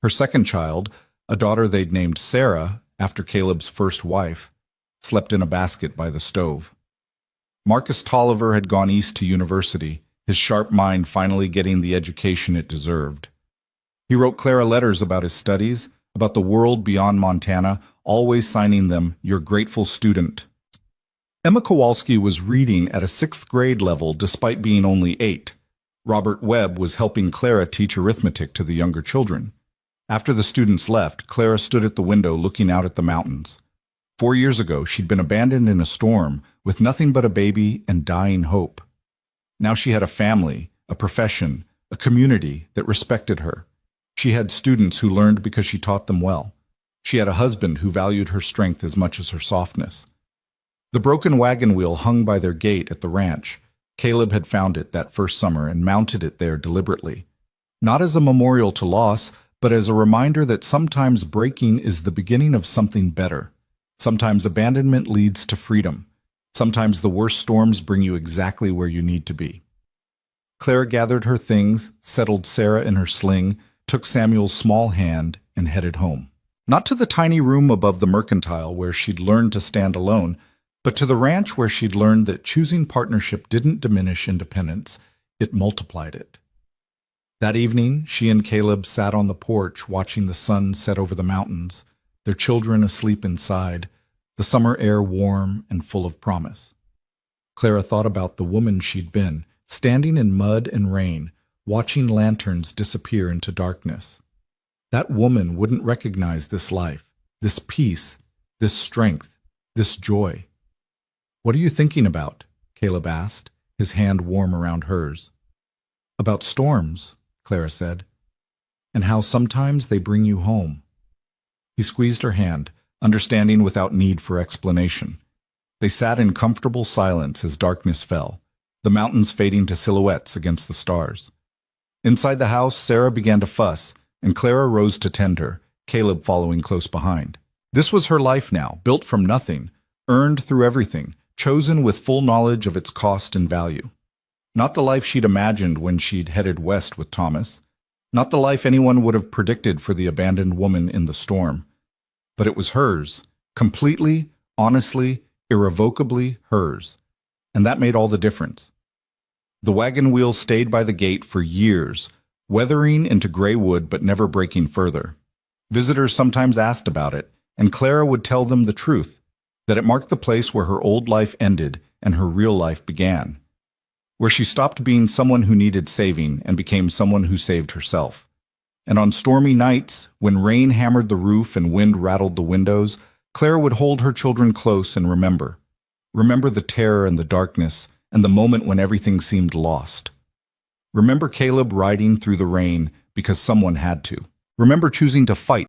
Her second child, a daughter they'd named Sarah, after Caleb's first wife, slept in a basket by the stove. Marcus Tolliver had gone east to university, his sharp mind finally getting the education it deserved. He wrote Clara letters about his studies, about the world beyond Montana, always signing them, "Your grateful student." Emma Kowalski was reading at a 6th grade level despite being only 8. Robert Webb was helping Clara teach arithmetic to the younger children. After the students left, Clara stood at the window looking out at the mountains. 4 years ago, she'd been abandoned in a storm with nothing but a baby and dying hope. Now she had a family, a profession, a community that respected her. She had students who learned because she taught them well. She had a husband who valued her strength as much as her softness. The broken wagon wheel hung by their gate at the ranch. Caleb had found it that first summer and mounted it there deliberately. Not as a memorial to loss, but as a reminder that sometimes breaking is the beginning of something better. Sometimes abandonment leads to freedom. Sometimes the worst storms bring you exactly where you need to be. Clara gathered her things, settled Sarah in her sling, took Samuel's small hand, and headed home. Not to the tiny room above the mercantile where she'd learned to stand alone, but to the ranch where she'd learned that choosing partnership didn't diminish independence, it multiplied it. That evening, she and Caleb sat on the porch watching the sun set over the mountains, their children asleep inside, the summer air warm and full of promise. Clara thought about the woman she'd been, standing in mud and rain, watching lanterns disappear into darkness. That woman wouldn't recognize this life, this peace, this strength, this joy. "What are you thinking about?" Caleb asked, his hand warm around hers. "About storms," Clara said, "and how sometimes they bring you home." He squeezed her hand, understanding without need for explanation. They sat in comfortable silence as darkness fell, the mountains fading to silhouettes against the stars. Inside the house, Sarah began to fuss, and Clara rose to tend her, Caleb following close behind. This was her life now, built from nothing, earned through everything, chosen with full knowledge of its cost and value. Not the life she'd imagined when she'd headed west with Thomas, not the life anyone would have predicted for the abandoned woman in the storm, but it was hers, completely, honestly, irrevocably hers, and that made all the difference. The wagon wheel stayed by the gate for years, weathering into gray wood but never breaking further. Visitors sometimes asked about it, and Clara would tell them the truth, that it marked the place where her old life ended and her real life began, where she stopped being someone who needed saving and became someone who saved herself. And on stormy nights, when rain hammered the roof and wind rattled the windows, Clara would hold her children close and remember. Remember the terror and the darkness and the moment when everything seemed lost. Remember Caleb riding through the rain because someone had to. Remember choosing to fight